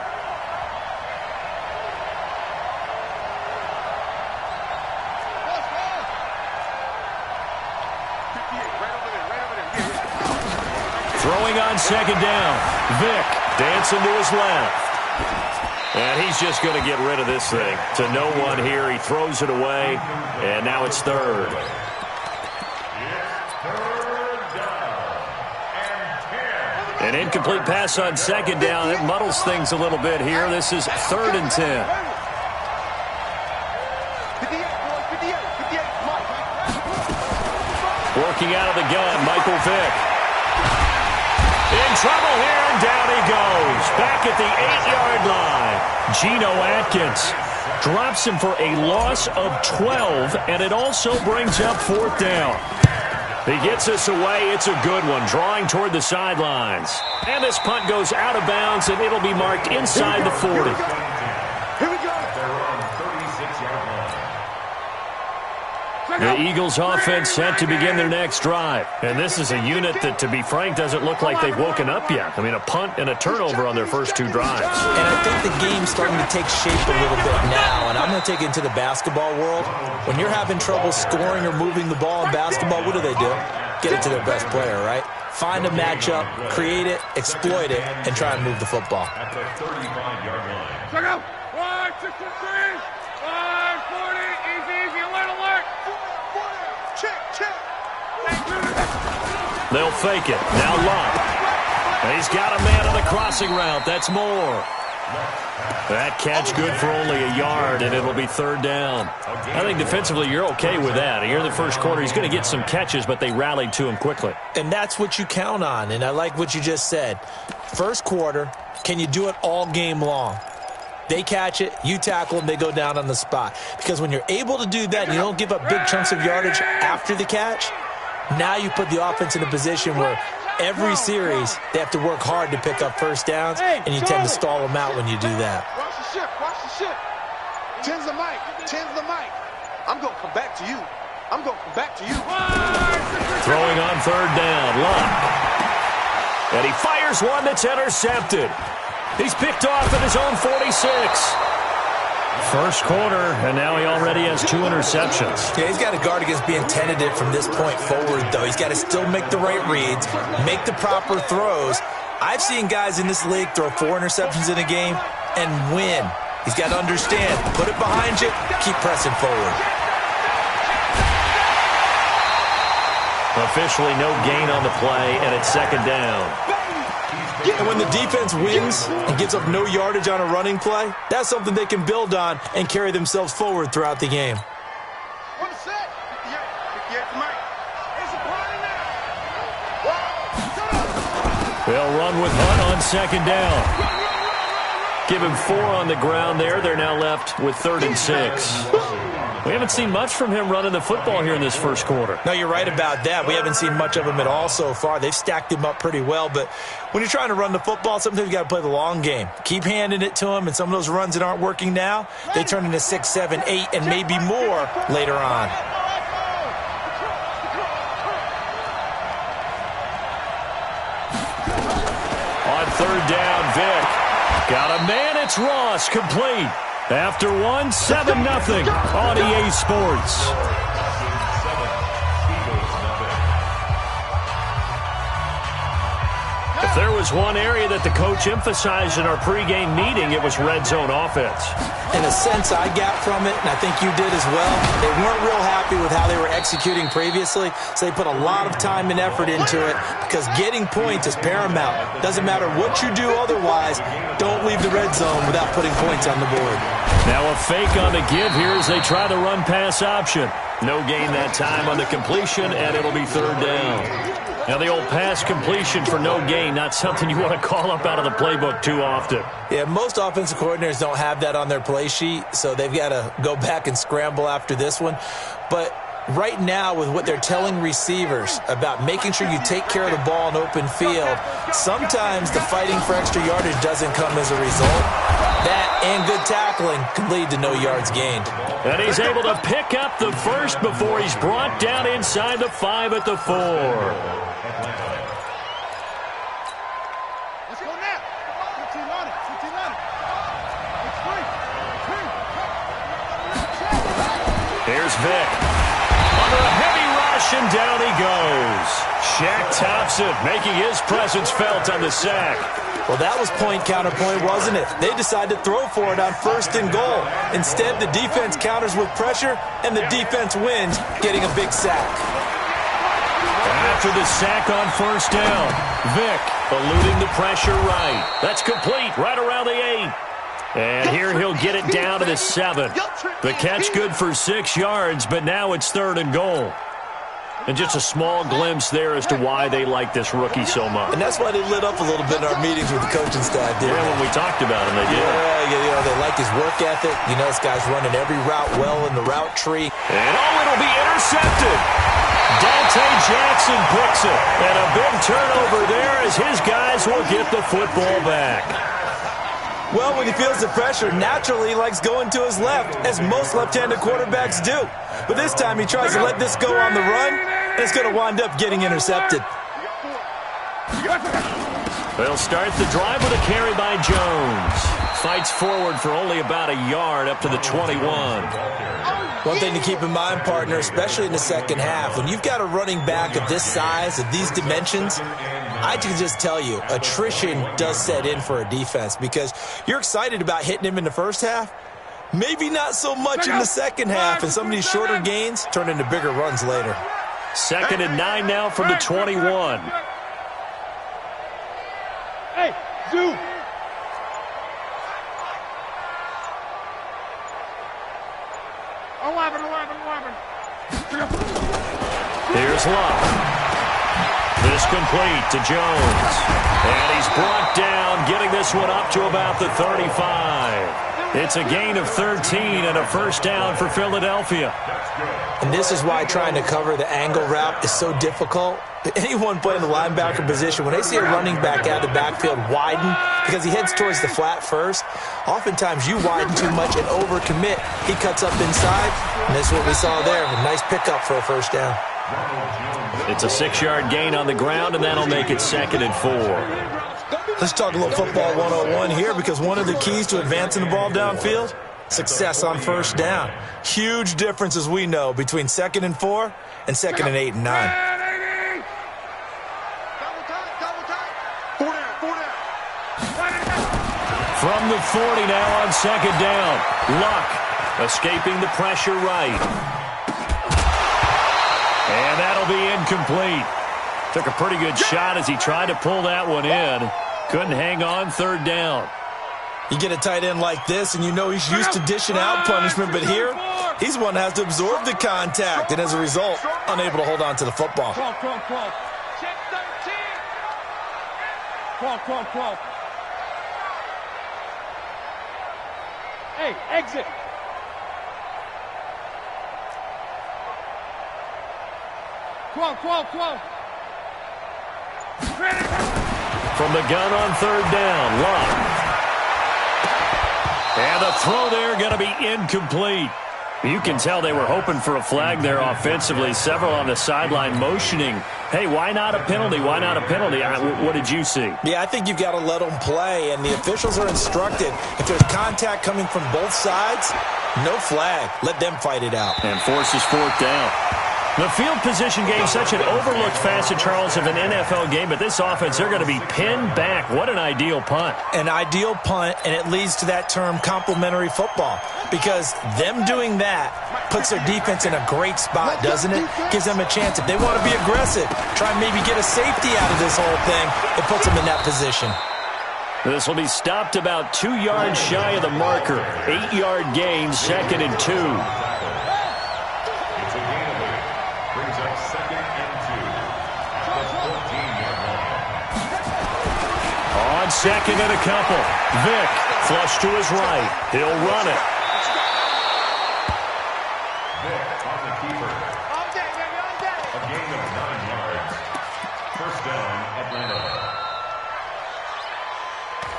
Throwing on 2nd down. Vick dancing to his left. And he's just going to get rid of this thing. To no one here. He throws it away. And now it's 3rd. An incomplete pass on 2nd down. It muddles things a little bit here. This is 3rd and 10. 58. Working out of the gun, Michael Vick. In trouble here, and down he goes. Back at the 8-yard line. Geno Atkins drops him for a loss of 12, and it also brings up 4th down. He gets us away. It's a good one, drawing toward the sidelines. And this punt goes out of bounds, and it'll be marked inside the 40. Here we go. They're on 36-yard line. The Eagles offense set to begin their next drive. And this is a unit that, to be frank, doesn't look like they've woken up yet. I mean, a punt and a turnover on their first 2 drives. And I think the game's starting to take shape a little bit now. And I'm going to take it into the basketball world. When you're having trouble scoring or moving the ball in basketball, what do? Get it to their best player, right? Find a matchup, create it, exploit it, and try and move the football. At the 35-yard line. Check out. 163. 540. Easy. Alert. Check. They'll fake it. Now Luck. He's got a man on the crossing route. That's Moore. That catch good for only a yard, and it'll be 3rd down. I think defensively you're okay with that. Here in the first quarter, he's going to get some catches, but they rallied to him quickly. And that's what you count on, and I like what you just said. First quarter, can you do it all game long? They catch it, you tackle them, they go down on the spot. Because when you're able to do that and you don't give up big chunks of yardage after the catch, now you put the offense in a position where every series they have to work hard to pick up first downs, and you tend to stall them out when you do that. Watch the ship. Tens the mic. I'm going to come back to you. Throwing on 3rd down, Luck. And he fires one that's intercepted. He's picked off at his own 46. First quarter, and now he already has 2 interceptions. Yeah, he's got to guard against being tentative from this point forward, though. He's got to still make the right reads, make the proper throws. I've seen guys in this league throw 4 interceptions in a game and win. He's got to understand, put it behind you, keep pressing forward. Officially no gain on the play, and it's 2nd down. And when the defense wins and gives up no yardage on a running play, that's something they can build on and carry themselves forward throughout the game. What is that? 58 the mic. They'll run with Hunt on 2nd down. Give him 4 on the ground there. They're now left with 3rd and 6. We haven't seen much from him running the football here in this first quarter. No, you're right about that. We haven't seen much of him at all so far. They've stacked him up pretty well, but when you're trying to run the football, sometimes you got to play the long game. Keep handing it to him, and some of those runs that aren't working now, they turn into 6, 7, 8, and maybe more later on. On 3rd down, Vick. Got a man, it's Ross, complete. After 1, 7-0 on EA Sports. If there was one area that the coach emphasized in our pregame meeting, it was red zone offense. In a sense, I got from it, and I think you did as well. They weren't real happy with how they were executing previously, so they put a lot of time and effort into it because getting points is paramount. Doesn't matter what you do otherwise, don't leave the red zone without putting points on the board. Now a fake on the give here as they try the run-pass option. No gain that time on the completion, and it'll be 3rd down. Now, the old pass completion for no gain, not something you want to call up out of the playbook too often. Yeah, most offensive coordinators don't have that on their play sheet, so they've got to go back and scramble after this one. But right now, with what they're telling receivers about making sure you take care of the ball in open field, sometimes the fighting for extra yardage doesn't come as a result. That and good tackling can lead to no yards gained. And he's able to pick up the first before he's brought down inside the 5 at the 4. Let's go now. 15 on it. It's free. Here's Vick. Under a heavy rush, and down he goes. Shaq Thompson making his presence felt on the sack. Well, that was point counterpoint, wasn't it? They decided to throw for it on 1st and goal. Instead, the defense counters with pressure, and the defense wins, getting a big sack. After the sack on 1st down, Vick eluding the pressure right. That's complete right around the 8. And here he'll get it down to the 7. The catch good for 6 yards, but now it's 3rd and goal. And just a small glimpse there as to why they like this rookie so much. And that's why they lit up a little bit in our meetings with the coaching staff, didn't they? When we talked about him, they did. Yeah, they like his work ethic. You know, this guy's running every route well in the route tree. And it'll be intercepted. Dante Jackson picks it. And a big turnover there as his guys will get the football back. Well, when he feels the pressure, naturally he likes going to his left, as most left-handed quarterbacks do. But this time he tries to let this go on the run, and it's going to wind up getting intercepted. They'll start the drive with a carry by Jones. Fights forward for only about a yard up to the 21. One thing to keep in mind, partner, especially in the second half, when you've got a running back of this size, of these dimensions, I can just tell you, attrition does set in for a defense because you're excited about hitting him in the first half. Maybe not so much in the second half, and some of these shorter gains turn into bigger runs later. 2nd and 9 now from the 21. Hey, Zoo. Here's Love. This complete to Jones. And he's brought down, getting this one up to about the 35. It's a gain of 13 and a first down for Philadelphia. And this is why trying to cover the angle route is so difficult. Anyone playing the linebacker position, when they see a running back out of the backfield widen because he heads towards the flat first, oftentimes you widen too much and overcommit. He cuts up inside, and this is what we saw there. A nice pickup for a first down. It's a 6-yard gain on the ground, and that'll make it 2nd and 4. Let's talk a little football 101 here, because one of the keys to advancing the ball downfield, success on first down. Huge difference, as we know, between 2nd and 4 and 2nd and 8 and 9. From the 40 now on 2nd down. Luck escaping the pressure right. And that'll be incomplete. Took a pretty good shot as he tried to pull that one in. Couldn't hang on 3rd down. You get a tight end like this, and you know he's used to dishing out punishment, but here, he's one that has to absorb the contact, and as a result, unable to hold on to the football. 12. Check 13. 12. Hey, exit. Twelve. From the gun on 3rd down, Luck. And the throw there going to be incomplete. You can tell they were hoping for a flag there offensively. Several on the sideline motioning, hey, why not a penalty? Why not a penalty? What did you see? Yeah, I think you've got to let them play, and the officials are instructed. If there's contact coming from both sides, no flag. Let them fight it out. And forces 4th down. The field position game, such an overlooked facet, Charles, of an NFL game, but this offense, they're going to be pinned back. What an ideal punt. An ideal punt, and it leads to that term complementary football, because them doing that puts their defense in a great spot, doesn't it? Gives them a chance. If they want to be aggressive, try and maybe get a safety out of this whole thing, it puts them in that position. This will be stopped about 2 yards shy of the marker. 8-yard gain, 2nd and 2. On 2nd and a couple. Vick, flush to his right. He'll run it. Vick on the keeper. A gain of 9 yards. First down, Atlanta.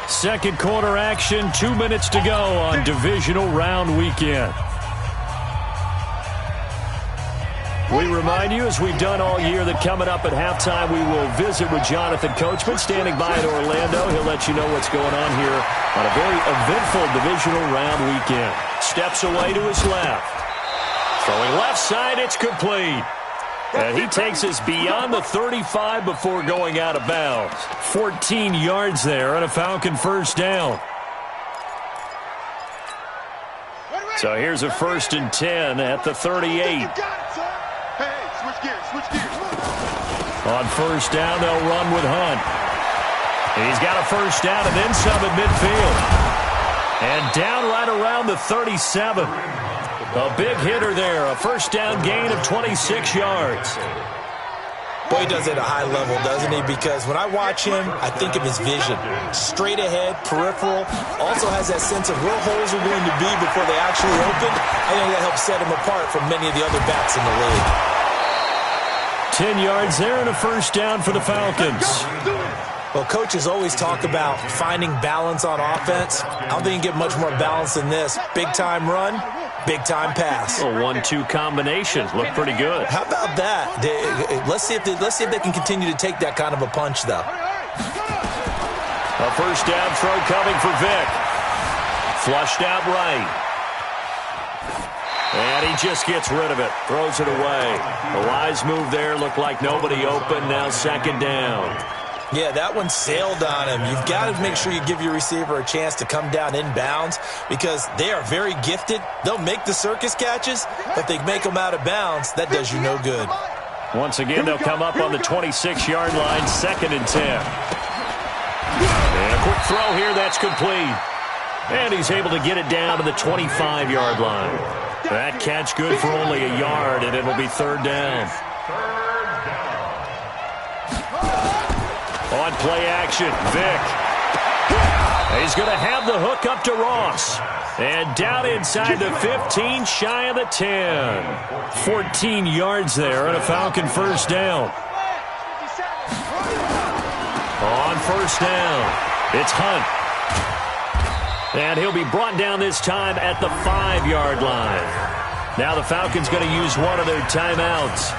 2nd quarter action, 2 minutes to go on divisional round weekend. We remind you, as we've done all year, that coming up at halftime, we will visit with Jonathan Coachman, standing by in Orlando. He'll let you know what's going on here on a very eventful divisional round weekend. Steps away to his left. Throwing left side, it's complete. And he takes us beyond the 35 before going out of bounds. 14 yards there and a Falcon first down. So here's a 1st and 10 at the 38. On first down, they'll run with Hunt. He's got a first down and then some at midfield. And down right around the 37. A big hitter there, a first down gain of 26 yards. Boy, he does it at a high level, doesn't he? Because when I watch him, I think of his vision. Straight ahead, peripheral, also has that sense of where holes are going to be before they actually open. I think that helps set him apart from many of the other backs in the league. 10 yards there and a first down for the Falcons. Well, coaches always talk about finding balance on offense. I don't think you get much more balance than this. Big-time run, big-time pass. A 1-2 combination. Look pretty good. How about that? Let's see if they can continue to take that kind of a punch, though. A first down throw coming for Vick. Flushed out right. And he just gets rid of it. Throws it away. A wise move there. Looked like nobody open. Now second down. Yeah, that one sailed on him. You've got to make sure you give your receiver a chance to come down inbounds because they are very gifted. They'll make the circus catches, but they make them out of bounds. That does you no good. Once again, they'll come up on the 26-yard line, 2nd and 10. And a quick throw here, that's complete. And he's able to get it down to the 25-yard line. That catch good for only a yard, and it'll be 3rd down. On play action, Vick. He's going to have the hook up to Ross. And down inside the 15, shy of the 10. 14 yards there and a Falcon first down. On first down, it's Hunt. And he'll be brought down this time at the 5-yard line. Now the Falcons going to use one of their timeouts,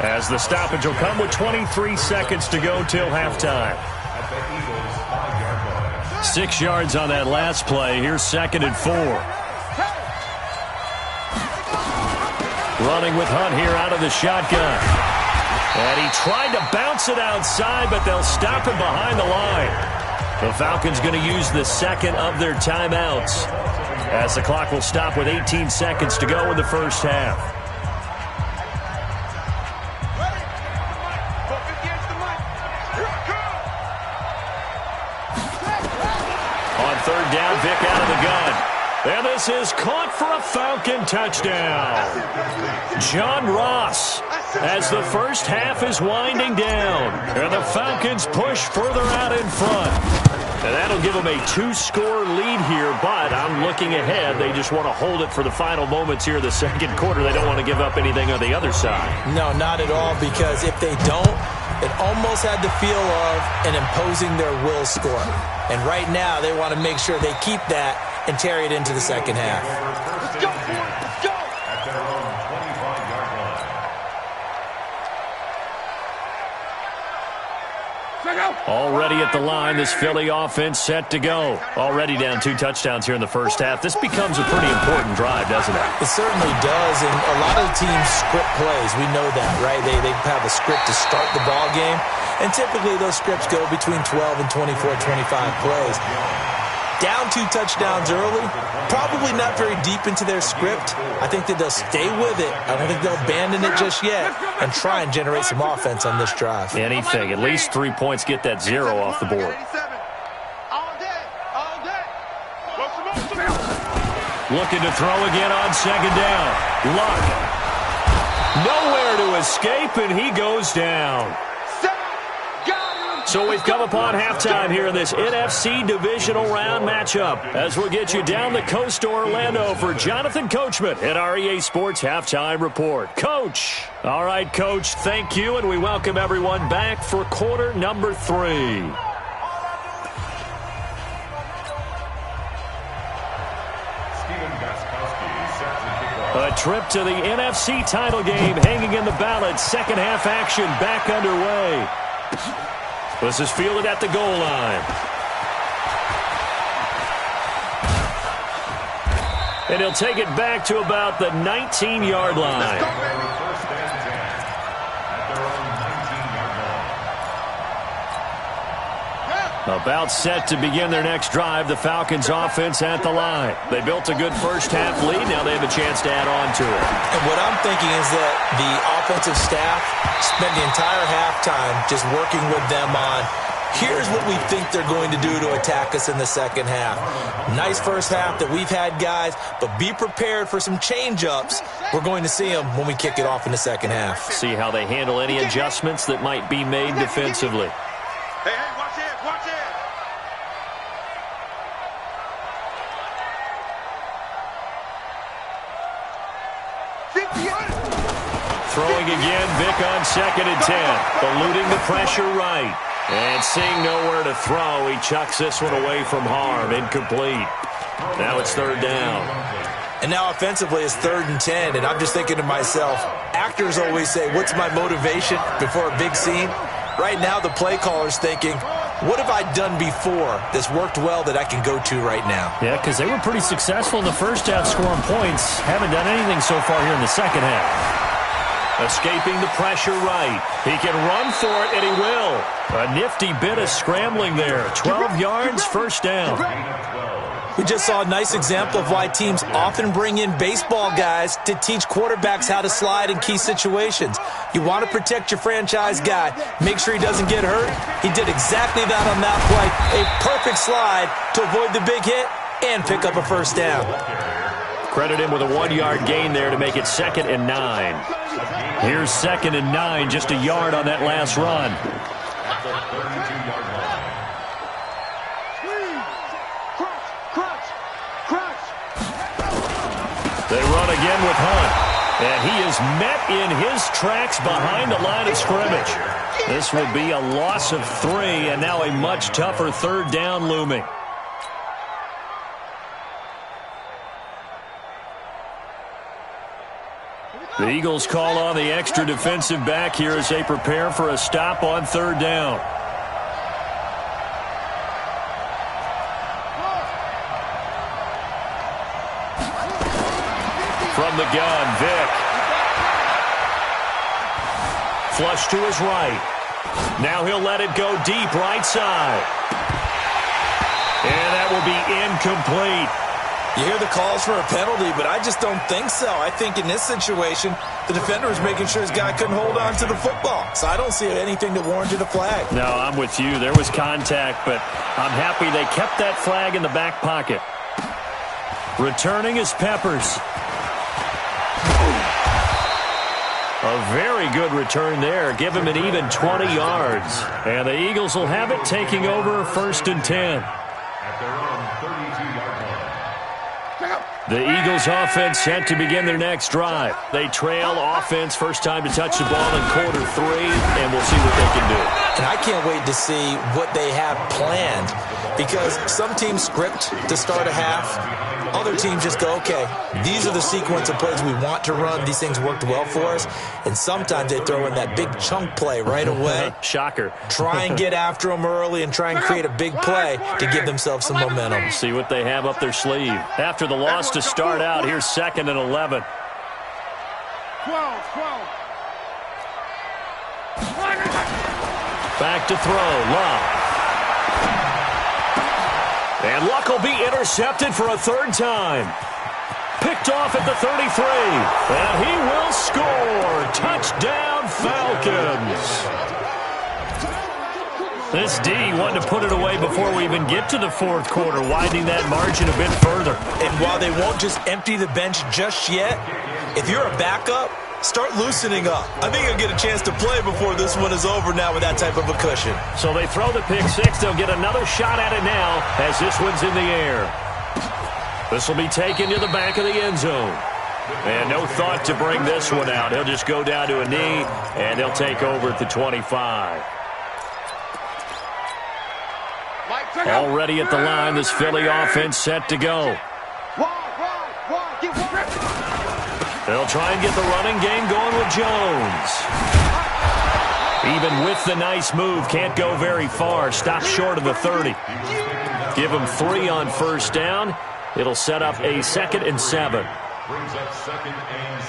as the stoppage will come with 23 seconds to go till halftime. 6 yards on that last play. Here's 2nd and 4. Running with Hunt here out of the shotgun. And he tried to bounce it outside, but they'll stop him behind the line. The Falcons going to use the second of their timeouts, as the clock will stop with 18 seconds to go in the first half. On 3rd down, Vick out of the gun. And this is caught for a Falcon touchdown. John Ross, as the first half is winding down. And the Falcons push further out in front. And that'll give them a 2-score lead here, but I'm looking ahead. They just want to hold it for the final moments here in the second quarter. They don't want to give up anything on the other side. No, not at all, because if they don't, it almost had the feel of an imposing their will score. And right now, they want to make sure they keep that and carry it into the second half. Let's go, let's go! At their own 25-yard line. Already at the line, this Philly offense set to go. Already down 2 touchdowns here in the first half. This becomes a pretty important drive, doesn't it? It certainly does, and a lot of the teams script plays. We know that, right? They have a script to start the ball game, and typically those scripts go between 12 and 24, 25 plays. Down 2 touchdowns early, probably not very deep into their script. I think that they'll stay with it. I don't think they'll abandon it just yet and try and generate some offense on this drive. Anything. At least 3 points, get that 0 off the board. Looking to throw again on 2nd down. Luck. Nowhere to escape, and he goes down. So we've come upon halftime here in this NFC divisional round matchup, as we'll get you down the coast to Orlando for Jonathan Coachman at our EA Sports Halftime Report. Coach. All right, Coach, thank you, and we welcome everyone back for quarter number 3. A trip to the NFC title game hanging in the balance. Second half action back underway. This is fielded at the goal line. And he'll take it back to about the 19-yard line. About set to begin their next drive, the Falcons offense at the line. They built a good first half lead. Now they have a chance to add on to it. And what I'm thinking is that the offensive staff spent the entire halftime just working with them on, here's what we think they're going to do to attack us in the second half. Nice first half that we've had, guys, but be prepared for some change-ups. We're going to see them when we kick it off in the second half. See how they handle any adjustments that might be made defensively. Hey, watch it, watch it. throwing again. Vic on 2nd and 10. Eluding the pressure right. And seeing nowhere to throw, he chucks this one away from harm. Incomplete. Now it's 3rd down. And now offensively it's 3rd and 10. And I'm just thinking to myself, actors always say, what's my motivation before a big scene? Right now the play caller's thinking, what have I done before that's worked well that I can go to right now? Yeah, because they were pretty successful in the first half scoring points. Haven't done anything so far here in the second half. Escaping the pressure right. He can run for it, and he will. A nifty bit of scrambling there. 12 yards, 1st down. We just saw a nice example of why teams often bring in baseball guys to teach quarterbacks how to slide in key situations. You want to protect your franchise guy. Make sure he doesn't get hurt. He did exactly that on that play. A perfect slide to avoid the big hit and pick up a 1st down. Credit him with a 1-yard gain there to make it 2nd and 9. Here's 2nd and 9, just a yard on that last run. They run again with Hunt. And he is met in his tracks behind the line of scrimmage. This will be a loss of 3, and now a much tougher 3rd down looming. The Eagles call on the extra defensive back here as they prepare for a stop on 3rd down. From the gun, Vic. Flush to his right. Now he'll let it go deep right side. And that will be incomplete. You hear the calls for a penalty, but I just don't think so. I think in this situation, the defender was making sure his guy couldn't hold on to the football. So I don't see anything that warranted a flag. No, I'm with you. There was contact, but I'm happy they kept that flag in the back pocket. Returning is Peppers. A very good return there. Give him an even 20 yards. And the Eagles will have it, taking over 1st and 10. At their own 32-yard line. The Eagles offense set to begin their next drive. They trail offense, first time to touch the ball in quarter 3, and we'll see what they can do. And I can't wait to see what they have planned, because some teams script to start a half. Other teams just go, okay, these are the sequence of plays we want to run. These things worked well for us. And sometimes they throw in that big chunk play right away. Shocker. Try and get after them early and try and create a big play to give themselves some momentum. See what they have up their sleeve. After the loss to start out, here's 2nd and 11. 12. Back to throw, Luck. And Luck will be intercepted for a 3rd time. Picked off at the 33. And he will score. Touchdown, Falcons. This D wanted to put it away before we even get to the 4th quarter, widening that margin a bit further. And while they won't just empty the bench just yet, if you're a backup, start loosening up. I think you'll get a chance to play before this one is over now with that type of a cushion. So they throw the pick 6. They'll get another shot at it now as this one's in the air. This will be taken to the back of the end zone. And no thought to bring this one out. He'll just go down to a knee, and they'll take over at the 25. Already at the line, this Philly offense set to go. They'll try and get the running game going with Jones. Even with the nice move, can't go very far. Stops short of the 30. Give him 3 on 1st down. It'll set up a 2nd and 7. Brings up 2nd and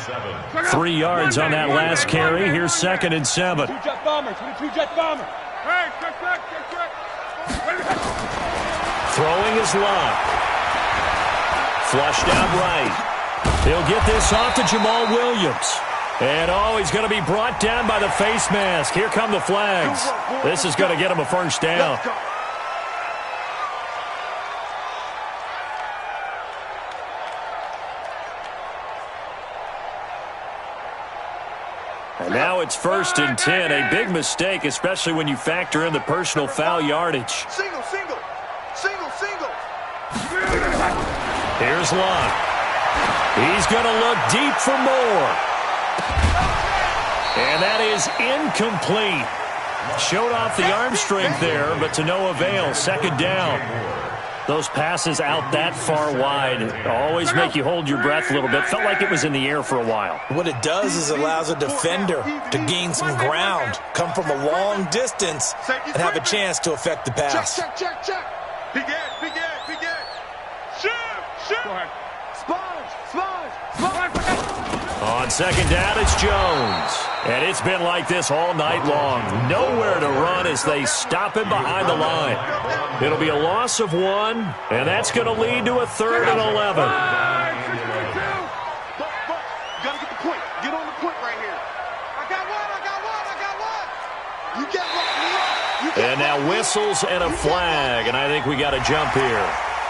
7. 3 yards on that last carry. Here's 2nd and 7. 2 jet bombers. 2 jet bombers. Hey, check. Throwing is Luck. Flushed out right. He'll get this off to Jamal Williams. And, he's going to be brought down by the face mask. Here come the flags. This is going to get him a 1st down. And now it's 1st and 10. A big mistake, especially when you factor in the personal foul yardage. Single. Here's Luck. He's going to look deep for more. And that is incomplete. Showed off the arm strength there, but to no avail. Second down. Those passes out that far wide always make you hold your breath a little bit. Felt like it was in the air for a while. What it does is it allows a defender to gain some ground, come from a long distance, and have a chance to affect the pass. Check. Begin. Shoot. Go ahead. Sponge. On second down, it's Jones. And it's been like this all night long. Nowhere to run as they stop him behind the line. It'll be a loss of 1, and that's going to lead to a 3rd and 11. But, you got to get the point. Get on the point right here. I got one. You get one. And now whistles and a flag, and I think we got a jump here.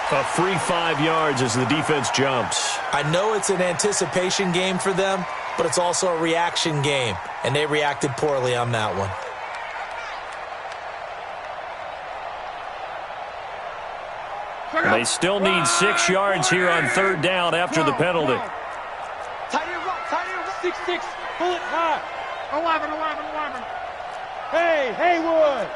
A free 5 yards as the defense jumps. I know it's an anticipation game for them, but it's also a reaction game, and they reacted poorly on that one. They still need 6 yards here on 3rd down after the penalty. Tight end rock. 6-6. Pull it high. 11. Hey, Haywood.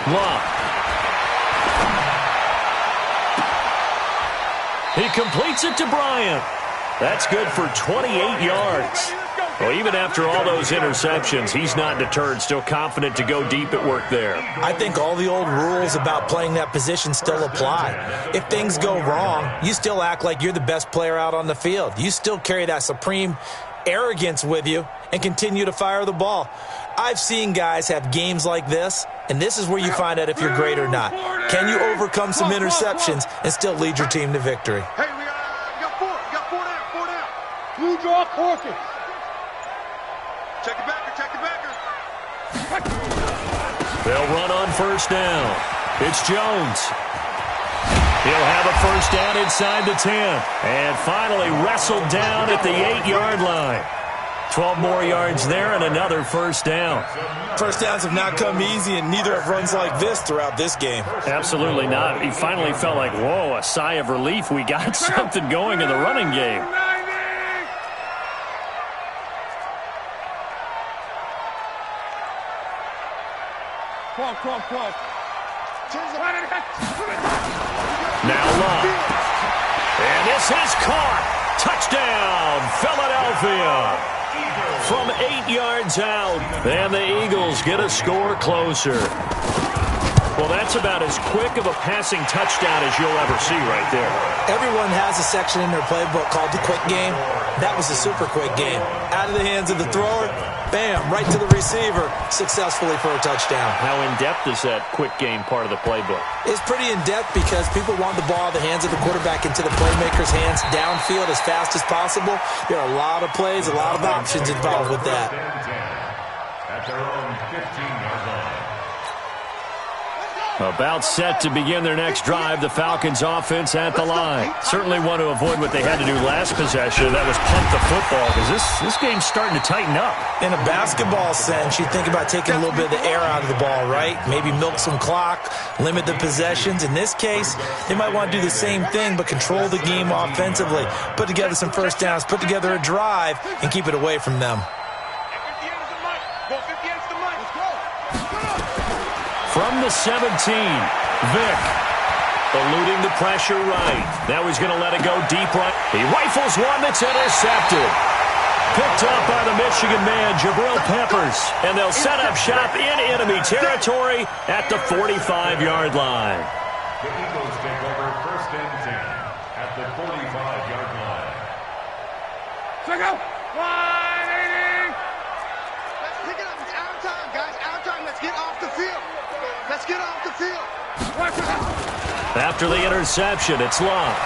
Love. He completes it to Bryant. That's good for 28 yards. Well, even after all those interceptions, he's not deterred, still confident to go deep at work there. I think all the old rules about playing that position still apply. If things go wrong, you still act like you're the best player out on the field. You still carry that supreme arrogance with you and continue to fire the ball. I've seen guys have games like this, and this is where you find out if you're great or not. Can you overcome some interceptions and still lead your team to victory? Hey, we got 4. We got 4 down. Blue draw Corkins. Check the backer. They'll run on 1st down. It's Jones. He'll have a 1st down inside the 10. And finally wrestled down at the 8-yard line. 12 more yards there and another 1st down. 1st downs have not come easy, and neither have runs like this throughout this game. Absolutely not. He finally felt like, whoa, a sigh of relief. We got something going in the running game. Now Love. And this is caught. Touchdown, Philadelphia. From 8 yards out, and the Eagles get a score closer. Well, that's about as quick of a passing touchdown as you'll ever see right there. Everyone has a section in their playbook called the quick game. That was a super quick game. Out of the hands of the thrower, bam, right to the receiver, successfully for a touchdown. How in-depth is that quick game part of the playbook? It's pretty in-depth because people want the ball out of the hands of the quarterback into the playmaker's hands downfield as fast as possible. There are a lot of plays, a lot of options involved with that. At their own 15-yard line. About set to begin their next drive, the Falcons offense at the line. Certainly want to avoid what they had to do last possession. That was punt the football, because this game's starting to tighten up. In a basketball sense, you think about taking a little bit of the air out of the ball, right? Maybe milk some clock, limit the possessions. In this case, they might want to do the same thing, but control the game offensively. Put together some 1st downs, put together a drive, and keep it away from them. From the 17, Vick eluding the pressure right. Now he's going to let it go deep right. He rifles one that's intercepted. Picked up by the Michigan man, Jabril Peppers. And they'll set up shop in enemy territory at the 45-yard line. The Eagles take over 1st and 10 at the 45-yard line. Check out. 180. Let's pick it up. It's our time, guys. Our time. Let's get off the field. Let's get off the field. After the interception, it's Love.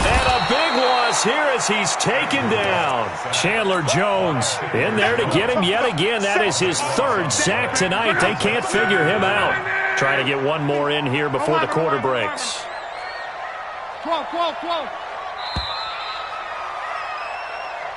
And a big loss here as he's taken down. Chandler Jones in there to get him yet again. That is his 3rd sack tonight. They can't figure him out. Trying to get one more in here before the quarter breaks. 12.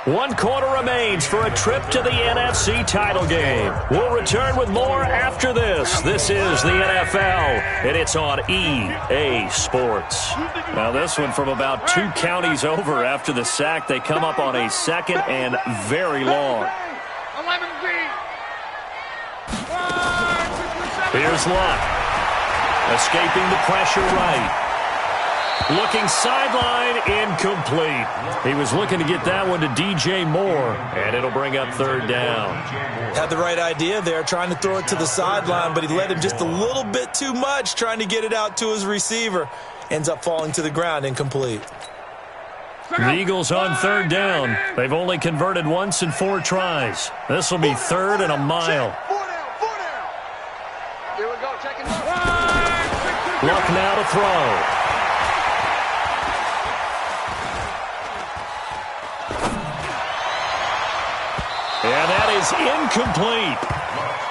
1 quarter remains for a trip to the NFC title game. We'll return with more after this. This is the NFL, and it's on EA Sports. Now this one from about 2 counties over after the sack. They come up on a 2nd and very long. Here's Luck. Escaping the pressure right. Looking sideline, incomplete. He was looking to get that one to DJ Moore, and it'll bring up 3rd down. Had the right idea there, trying to throw it to the sideline, but he led him just a little bit too much, trying to get it out to his receiver. Ends up falling to the ground, incomplete. The Eagles on 3rd down. They've only converted once in 4 tries. This will be 3rd and a mile. 4 down. Here we go, checking. Luck now to throw. And that is incomplete.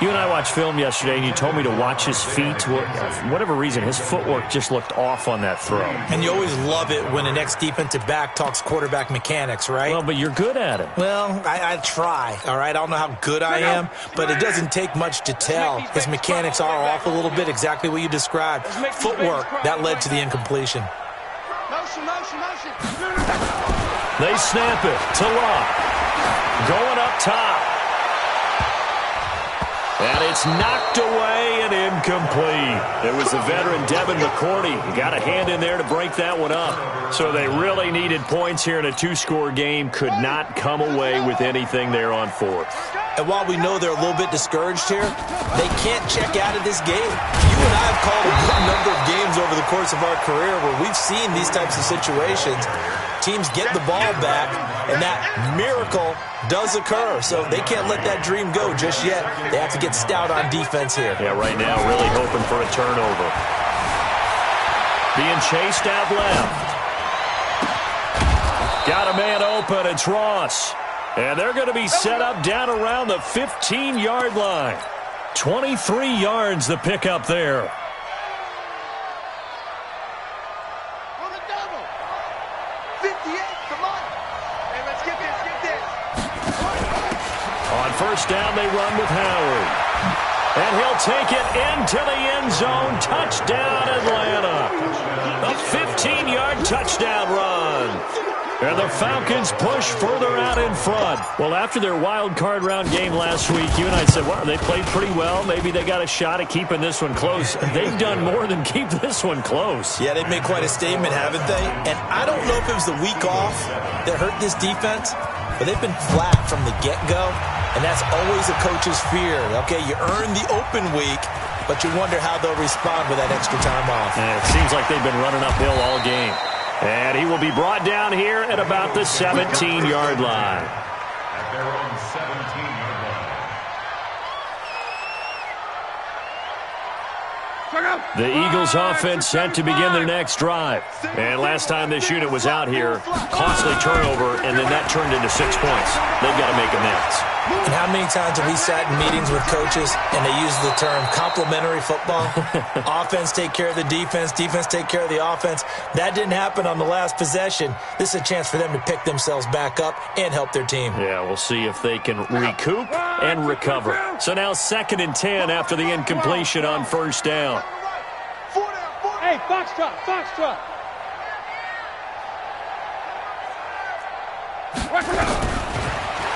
You and I watched film yesterday, and you told me to watch his feet. For whatever reason, his footwork just looked off on that throw. And you always love it when an ex-defensive back talks quarterback mechanics, right? Well, but you're good at it. Well, I try, all right? I don't know how good I am, but it doesn't take much to tell. His mechanics are off a little bit, exactly what you described. Footwork, that led to the incompletion. Motion. They snap it to Luck. Going up top. And it's knocked away and incomplete. It was the veteran Devin McCourty. He got a hand in there to break that one up. So they really needed points here in a 2-score game. Could not come away with anything there on 4th. And while we know they're a little bit discouraged here, they can't check out of this game. You and I have called a good number of games over the course of our career where we've seen these types of situations. Teams get the ball back, and that miracle does occur. So they can't let that dream go just yet. They have to get stout on defense here. Yeah, right now really hoping for a turnover. Being chased out left. Got a man open. It's Ross. And they're going to be set up down around the 15-yard line. 23 yards the pickup there. For the double. 58, come on. Hey, let's get this. On 1st down, they run with Howard. And he'll take it into the end zone. Touchdown, Atlanta. A 15-yard touchdown run. And the Falcons push further out in front. Well, after their wild card round game last week, you and I said, well, they played pretty well. Maybe they got a shot at keeping this one close. They've done more than keep this one close. Yeah, they've made quite a statement, haven't they? And I don't know if it was the week off that hurt this defense, but they've been flat from the get-go, and that's always a coach's fear. Okay, you earn the open week, but you wonder how they'll respond with that extra time off. And it seems like they've been running uphill all game. And he will be brought down here at about the 17-yard line. At their own 17-yard line. The Eagles offense set to begin their next drive. And last time this unit was out here, costly turnover, and then that turned into 6 points. They've got to make amends. And how many times have we sat in meetings with coaches and they use the term complementary football? Offense take care of the defense, defense take care of the offense. That didn't happen on the last possession. This is a chance for them to pick themselves back up and help their team. Yeah, we'll see if they can recoup and recover. So now 2nd and 10 after the incompletion on 1st down. Hey, Foxtrot.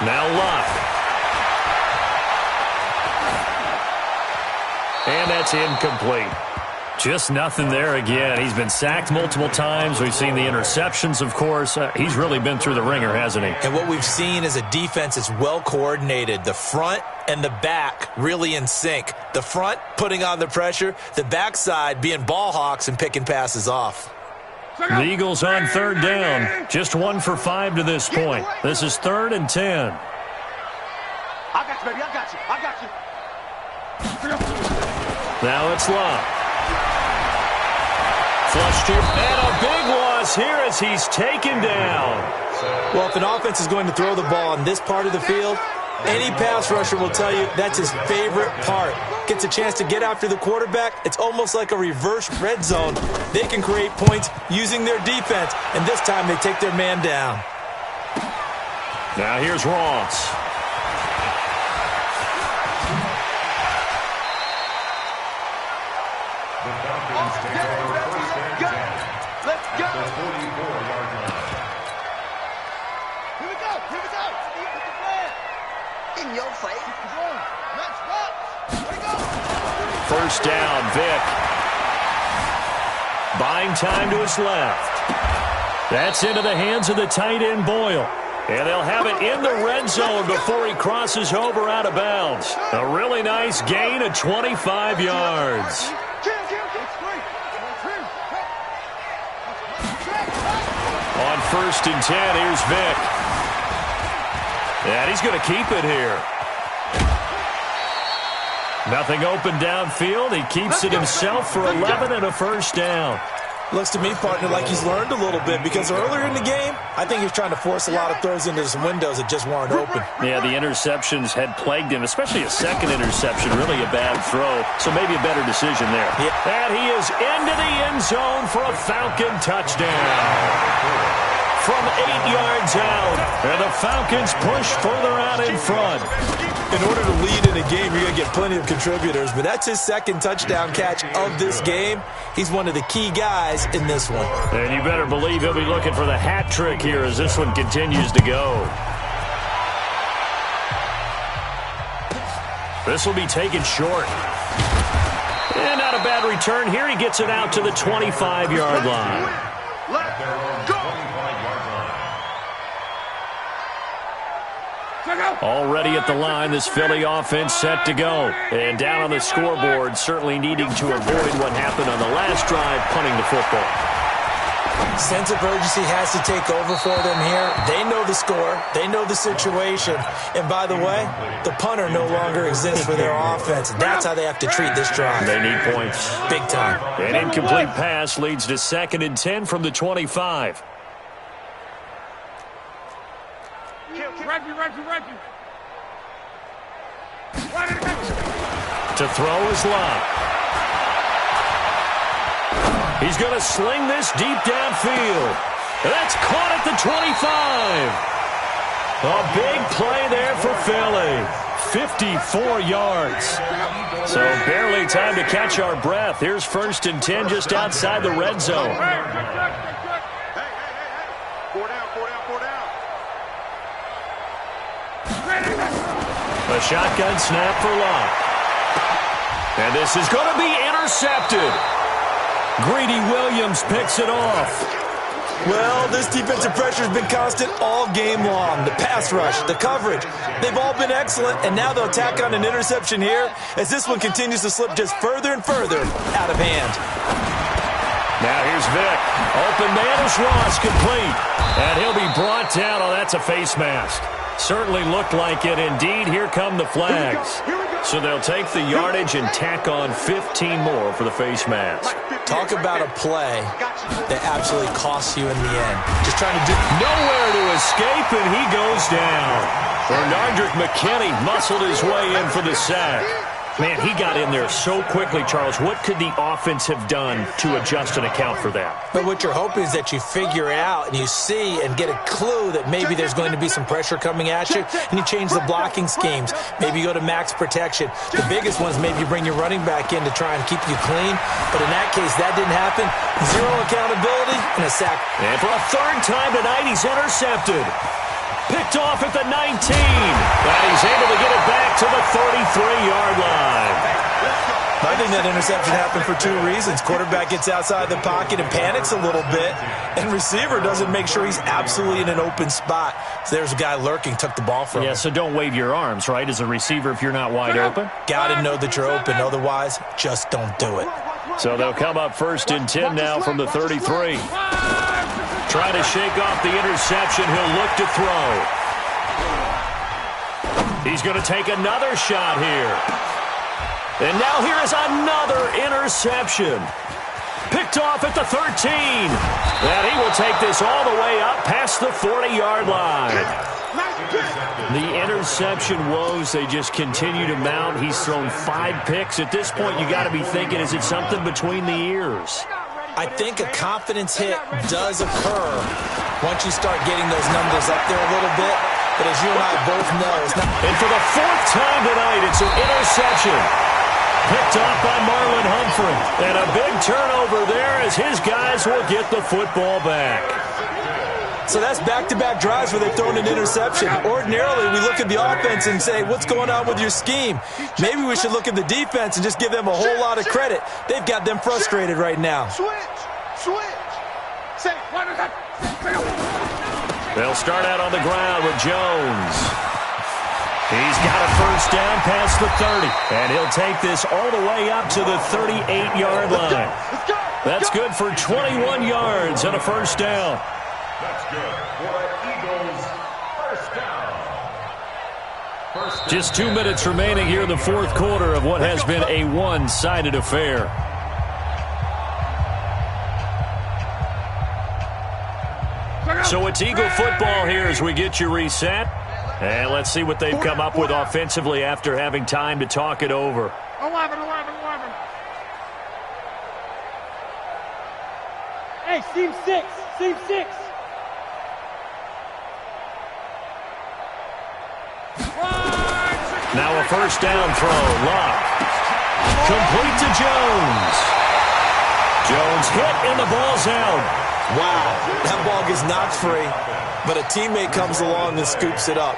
Now Luck. And that's incomplete. Just nothing there again. He's been sacked multiple times. We've seen the interceptions, of course. He's really been through the ringer, hasn't he? And what we've seen is a defense that's well coordinated. The front and the back really in sync. The front putting on the pressure. The backside being ball hawks and picking passes off. The Eagles on 3rd down. Just 1 for 5 to this point. This is 3rd and 10. I got you, baby. I got you. Now it's Luck. Flushed it, and a big loss here as he's taken down. Well, if an offense is going to throw the ball on this part of the field, any pass rusher will tell you that's his favorite part. Gets a chance to get after the quarterback. It's almost like a reverse red zone. They can create points using their defense, and this time they take their man down. Now here's Ross. The Falcons take over first and 10. Let's go. At the 44-yard line. Here we go. Here we go. Put the flag. In your face. Come on. Let's go. Here we go. First down, Vic. Buying time to his left. That's into the hands of the tight end, Boyle. And they'll have it in the red zone before he crosses over out of bounds. A really nice gain of 25 yards. On first and 10, here's Vic. And he's going to keep it here. Nothing open downfield. He keeps it himself for 11 and a first down. Looks to me, partner, like he's learned a little bit because earlier in the game, I think he was trying to force a lot of throws into some windows that just weren't open. Yeah, the interceptions had plagued him, especially a second interception, really a bad throw. So maybe a better decision there. Yeah. And he is into the end zone for a Falcon touchdown. From 8 yards out, and the Falcons push further out in front. In order to lead in a game, you're going to get plenty of contributors, but that's his second touchdown catch of this game. He's one of the key guys in this one. And you better believe he'll be looking for the hat trick here as this one continues to go. This will be taken short. And not a bad return here. He gets it out to the 25-yard line. Let's go. Already at the line, this Philly offense set to go. And down on the scoreboard, certainly needing to avoid what happened on the last drive, punting the football. Sense of urgency has to take over for them here. They know the score. They know the situation. And by the way, the punter no longer exists for their offense. That's how they have to treat this drive. They need points. Big time. An incomplete pass leads to 2nd and 10 from the 25. To throw is Lott. He's going to sling this deep downfield. That's caught at the 25. A big play there for Philly. 54 yards. So barely time to catch our breath. Here's 1st and 10 just outside the red zone. A shotgun snap for Lott. And this is going to be intercepted. Greedy Williams picks it off. Well, this defensive pressure has been constant all game long. The pass rush, the coverage, they've all been excellent, and now they'll tack on an interception here as this one continues to slip just further and further out of hand. Now here's Vic. Open man is Ross, complete. And he'll be brought down. Oh, that's a face mask. Certainly looked like it. Indeed, here come the flags. So they'll take the yardage and tack on 15 more for the face mask. Talk about a play that absolutely costs you in the end. Just trying to do nowhere to escape, and he goes down. Bernardrick McKinney muscled his way in for the sack. Man, he got in there so quickly, Charles. What could the offense have done to adjust and account for that? But what you're hoping is that you figure out and you see and get a clue that maybe there's going to be some pressure coming at you, and you change the blocking schemes. Maybe you go to max protection. The biggest one is maybe you bring your running back in to try and keep you clean. But in that case, that didn't happen. Zero accountability and a sack. And for a 3rd time tonight, he's intercepted. Picked off at the 19. And he's able to get it back to the 33-yard line. I think that interception happened for 2 reasons. Quarterback gets outside the pocket and panics a little bit, and receiver doesn't make sure he's absolutely in an open spot. So there's a guy lurking, took the ball from him. Yeah, so don't wave your arms, right, as a receiver if you're not wide open? Got to know that you're open. Otherwise, just don't do it. So they'll come up 1st and 10 now from the 33. Trying to shake off the interception. He'll look to throw. He's going to take another shot here. And now here is another interception. Picked off at the 13. And he will take this all the way up past the 40-yard line. The interception woes, they just continue to mount. He's thrown 5 picks. At this point, you got to be thinking, is it something between the ears? I think a confidence hit does occur once you start getting those numbers up there a little bit. But as you and I both know, it's not. And for the fourth time tonight, it's an interception. Picked off by Marlon Humphrey. And a big turnover there as his guys will get the football back. So that's back-to-back drives where they've thrown an interception. Ordinarily, we look at the offense and say, what's going on with your scheme? Maybe we should look at the defense and just give them a whole lot of credit. They've got them frustrated right now. Switch. They'll start out on the ground with Jones. He's got a first down past the 30, and he'll take this all the way up to the 38-yard line. That's good for 21 yards and a first down. That's good for Eagles first down. Just 2 minutes remaining here in the fourth quarter of what has been a one-sided affair. So it's Eagle football here as we get you reset. And let's see what they've come up with offensively after having time to talk it over. 11. Hey, seam 6. Now a first down throw. Lock. Complete to Jones. Jones hit and the ball's out. Wow, that ball gets knocked free, but a teammate comes along and scoops it up.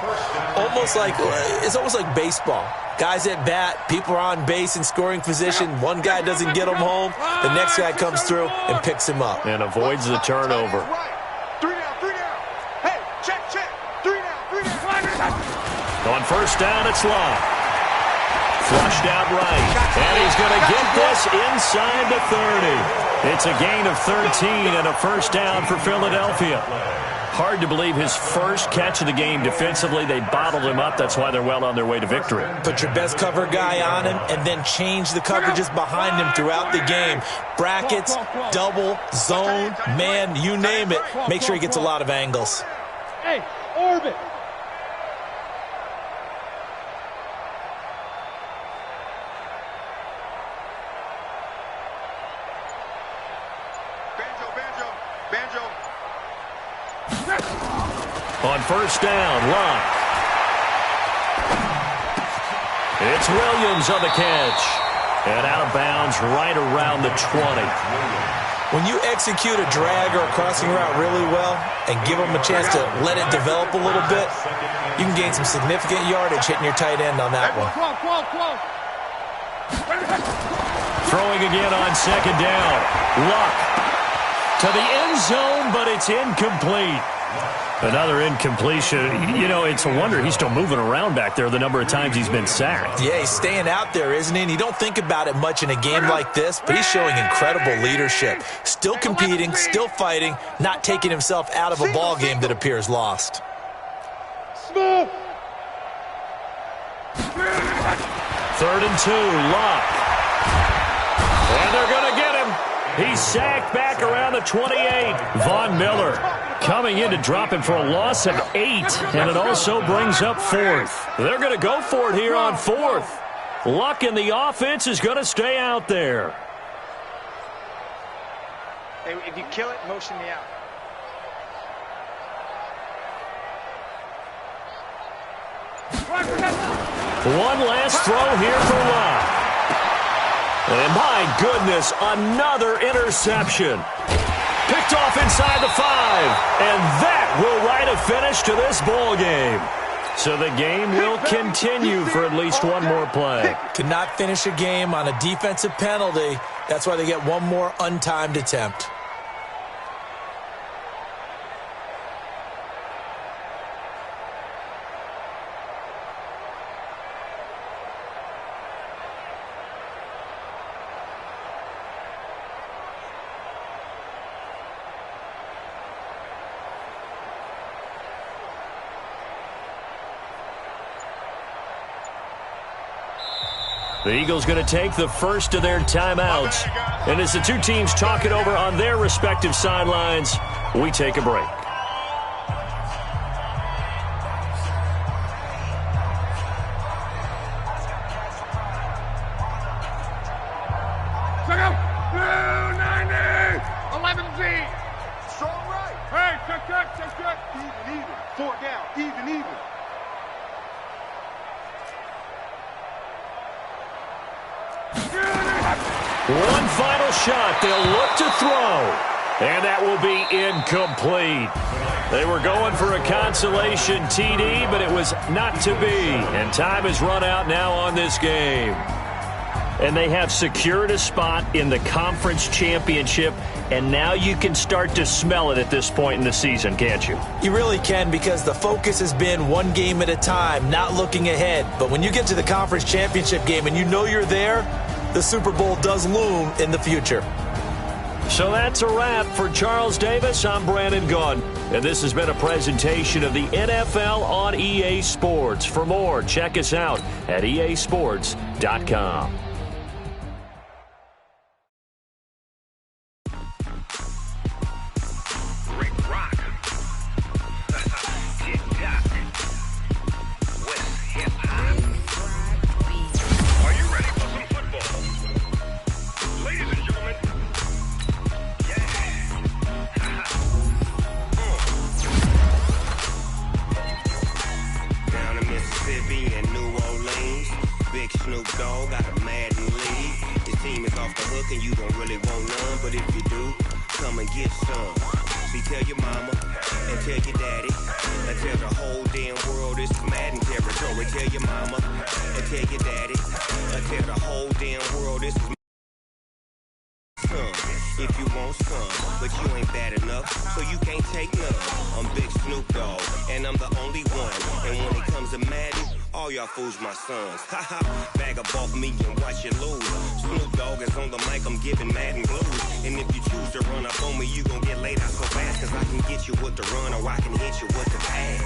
It's almost like baseball. Guys at bat, people are on base in scoring position. One guy doesn't get him home. The next guy comes through and picks him up. And avoids the turnover. 3 down. Hey, check. 3 down. On first down, it's Locke. Flushed out right. And he's going to get this inside the 30. It's a gain of 13 and a first down for Philadelphia. Hard to believe his first catch of the game defensively. They bottled him up. That's why they're well on their way to victory. Put your best cover guy on him and then change the coverages behind him throughout the game. Brackets, double, zone, man, you name it. Make sure he gets a lot of angles. Hey, orbit. Banjo. On first down, Locke. It's Williams on the catch. And out of bounds right around the 20. When you execute a drag or a crossing route really well and give them a chance to let it develop a little bit, you can gain some significant yardage hitting your tight end on that one. Throwing again on second down. Locke to the end zone, but it's incomplete. Another incompletion. You know, it's a wonder he's still moving around back there the number of times he's been sacked. Yeah, he's staying out there, isn't he? And you don't think about it much in a game like this, but he's showing incredible leadership. Still competing, still fighting, not taking himself out of a ball game that appears lost. Smooth. 3rd and 2, Locke. And they're going to get him. He's sacked back around the 28. Von Miller coming in to drop him for a loss of 8, and it also brings up 4th. They're going to go for it here on 4th. Luck in the offense is going to stay out there. Hey, if you kill it, motion me out. One last throw here for Locke. And my goodness, another interception. Picked off inside the 5. And that will write a finish to this ball game. So the game will continue for at least one more play. Cannot finish a game on a defensive penalty. That's why they get one more untimed attempt. The Eagles going to take the first of their timeouts. And as the two teams talk it over on their respective sidelines, we take a break. Check out. 290. 11Z. Strong right. Hey, check. Even. 4 down. Even. One final shot. They'll look to throw. And that will be incomplete. They were going for a consolation TD, but it was not to be. And time has run out now on this game. And they have secured a spot in the conference championship, and now you can start to smell it at this point in the season, can't you? You really can, because the focus has been one game at a time, not looking ahead. But when you get to the conference championship game and you know you're there, the Super Bowl does loom in the future. So that's a wrap for Charles Davis. I'm Brandon Gunn, and this has been a presentation of the NFL on EA Sports. For more, check us out at easports.com. Fools my sons. Haha, bag up off me and watch you lose. Snoop Dogg is on the mic, I'm giving Madden blues. And if you choose to run up on me, you gon' get laid out so fast. Cause I can get you with the run or I can hit you with the pass.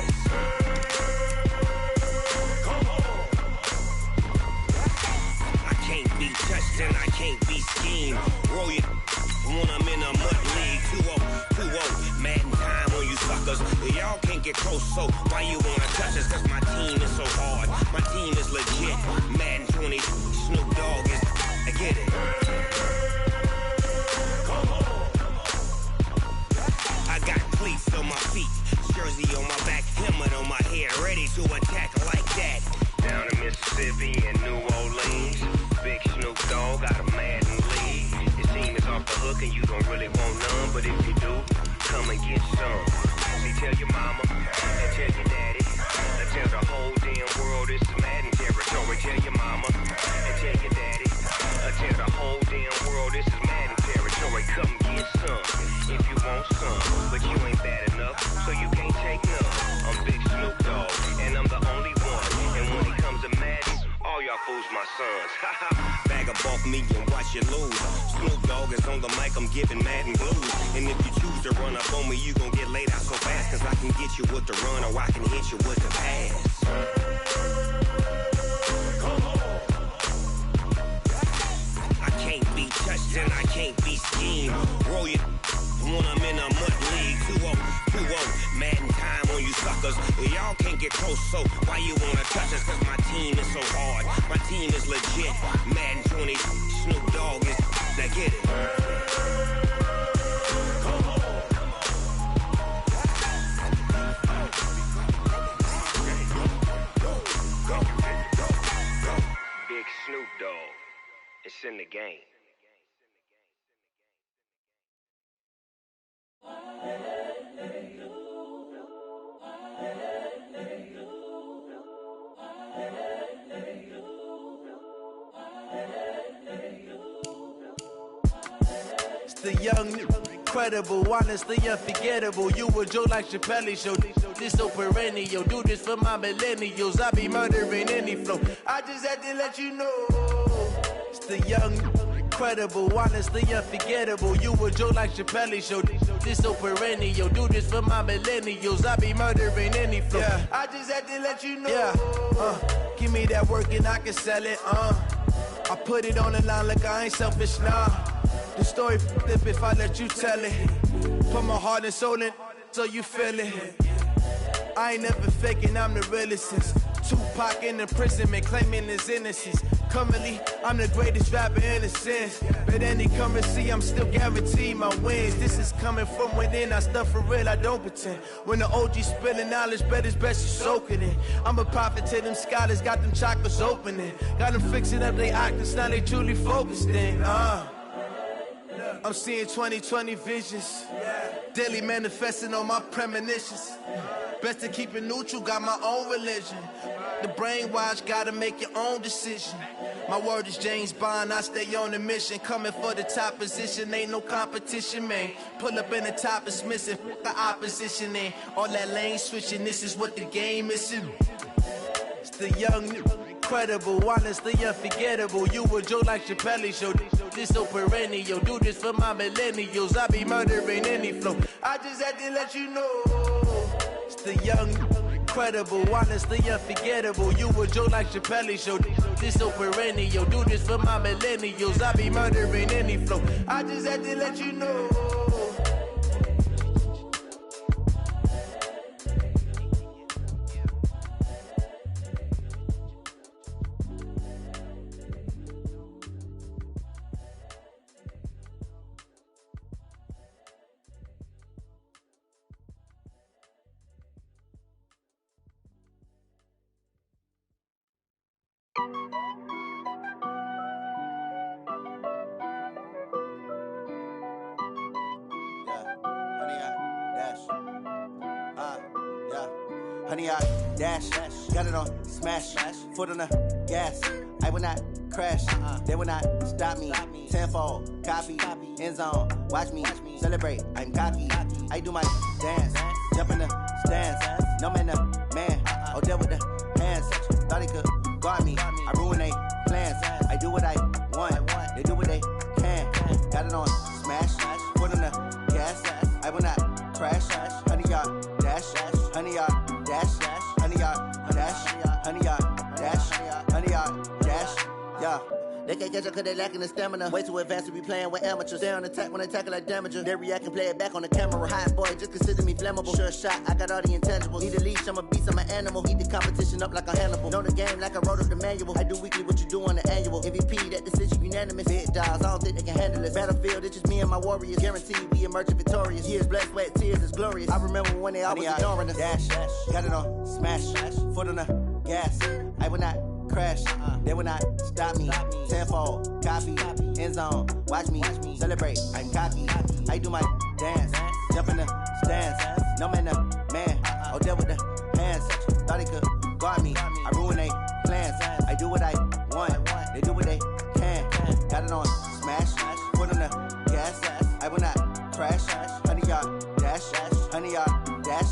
I can't be touched and I can't be schemed. Roll you when I'm in a mud league. 2-0, Madden time on you suckers. Y'all can't get close, so why you wanna touch us? Cause my team is so hard. My team is legit. Madden 20, Snoop Dogg is, I get it. I got cleats on my feet, jersey on my back, helmet on my head, ready to attack like that. Down in Mississippi and New Orleans, big Snoop Dogg got a Madden league. Your team is off the hook and you don't really want none, but if you do, come and get some. See, tell your mama and tell your daddy. Tell the whole damn world this is Madden territory. Tell your mama and tell your daddy. Tell the whole damn world this is Madden territory. Come get some if you want some, but you ain't bad enough, so you can't take none. I'm Big Snoop Dogg, and I'm the only one. And when it comes to Madden, all y'all fools my sons. Bag up off me and watch you lose. Snoop Dogg is on the mic, I'm giving Madden blues. And if you choose to run up on me, you gon' get laid out so fast. Cause I can get you with the run or I can hit you with the pass. I can't be touched and I can't be schemed. Roll you when I'm in a mud league. 2-0, Madden time on you suckers. Y'all can't get close, so why you wanna touch us? Cause my team is so hard. My team is legit. Madden 20, Snoop Dogg is, now get it. Big Snoop Dogg, it's in the game. It's the young, incredible, honestly unforgettable. You a Joe like Chappelle show. This so perennial. Do this for my millennials. I be murdering any flow. I just had to let you know. It's the young, incredible, honestly unforgettable. You a Joe like Chappelle show. This so perennial. Do this for my millennials. I be murdering any flow. Yeah. I just had to let you know. Yeah. Give me that work and I can sell it. I put it on the line like I ain't selfish, nah. The story flip if I let you tell it. Put my heart and soul in so you feel it. I ain't never faking, I'm the realest since Tupac in imprisonment, claiming his innocence. Currently, I'm the greatest rapper in a sense. But any currency, I'm still guaranteed my wins. This is coming from within, I stuff for real, I don't pretend. When the OG spilling knowledge, bet it's best you soak it in. I'm a prophet to them scholars, got them chakras opening. Got them fixing up they octaves, now they truly focused in. I'm seeing 2020 visions. Daily manifesting on my premonitions. Best to keep it neutral, got my own religion. The brainwash, gotta make your own decision. My word is James Bond, I stay on the mission. Coming for the top position, ain't no competition, man. Pull up in the top is missing, the opposition in. All that lane switching, this is what the game is. It's the young, incredible, honestly unforgettable. You a joke like Chappelle show. This so perennial, do this for my millennials. I be murdering any flow. I just had to let you know. It's the young, incredible, honestly unforgettable. You a joke like Chappelle show. This so perennial, do this for my millennials. I be murdering any flow. I just had to let you know. Honey, I dash, got it on smash, foot on the gas. I will not crash, they will not stop me. Tenfold, copy, end zone, watch me celebrate. I'm cocky, I do my dance, jump in the stands. No man, the man, oh, deal with the hands. Thought he could guard me, I ruin they plans. I do what I want, they do what they can. Got it on smash, foot on the gas. I will not crash, honey, y'all dash, honey, y'all dash, honey, y'all dash, honey, y'all dash, honey, y'all dash, yeah. They can't catch up cause they lacking the stamina. Way too advanced to be playing with amateurs. Stay on attack when they tackle like damager. They react and play it back on the camera. Hot boy, just consider me flammable. Sure shot, I got all the intangibles. Need a leash, I'm a beast, I'm an animal. Eat the competition up like a Hannibal. Know the game like I wrote up the manual. I do weekly what you do on the annual. MVP, that decision unanimous. Big dogs, I don't think they can handle it. Battlefield, it's just me and my warriors. Guaranteed we emerge victorious. Years, blood, sweat, tears, it's glorious. I remember when they always ignoring us. Dash, got it on smash, foot on the gas. I will not crash, they will not stop me. Tenfold, copy, end zone, watch me celebrate. I'm cocky, I do my dance, jump in the stands. No man, the man, oh, deal with the hands. Thought he could guard me, I ruin they plans. I do what I want, they do what they can. Got it on smash, foot on the gas. I will not crash, honey, y'all dash, honey, y'all dash,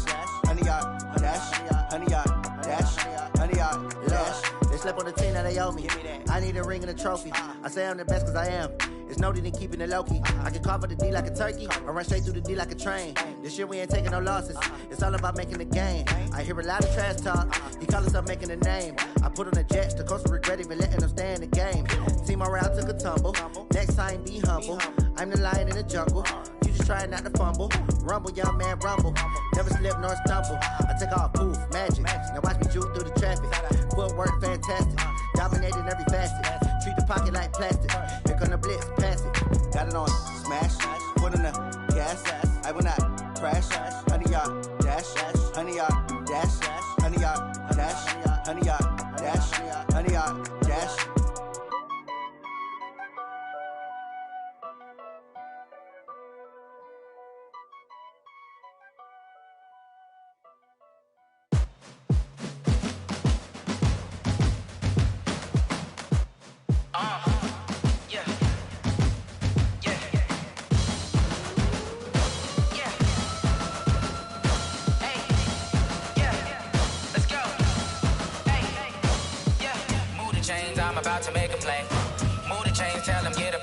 honey, y'all dash, honey, y'all dash, honey, y'all dash. They slept on the team that they owe me. I need a ring and a trophy. I say I'm the best cause I am. It's no need in keeping it low-key. I can carve up the D like a turkey or run straight through the D like a train. This year we ain't taking no losses. It's all about making the game. I hear a lot of trash talk. He call himself making a name. I put on the Jets. The coach will regret even letting them stay in the game. Team around took a tumble. Next time be humble. I'm the lion in the jungle. You just trying not to fumble. Rumble, young man, rumble. Never slip nor stumble. I take off, poof, magic. Now watch me juke through the traffic. Footwork fantastic. Dominating every facet. Treat the pocket like plastic. Here come the blitz, pass it. Got it on smash, foot on the gas. I will not crash. Honey, y'all dash, honey, y'all dash, honey, y'all dash, honey, y'all dash, honey, y'all dash. About to make a play. Move the chains, tell them get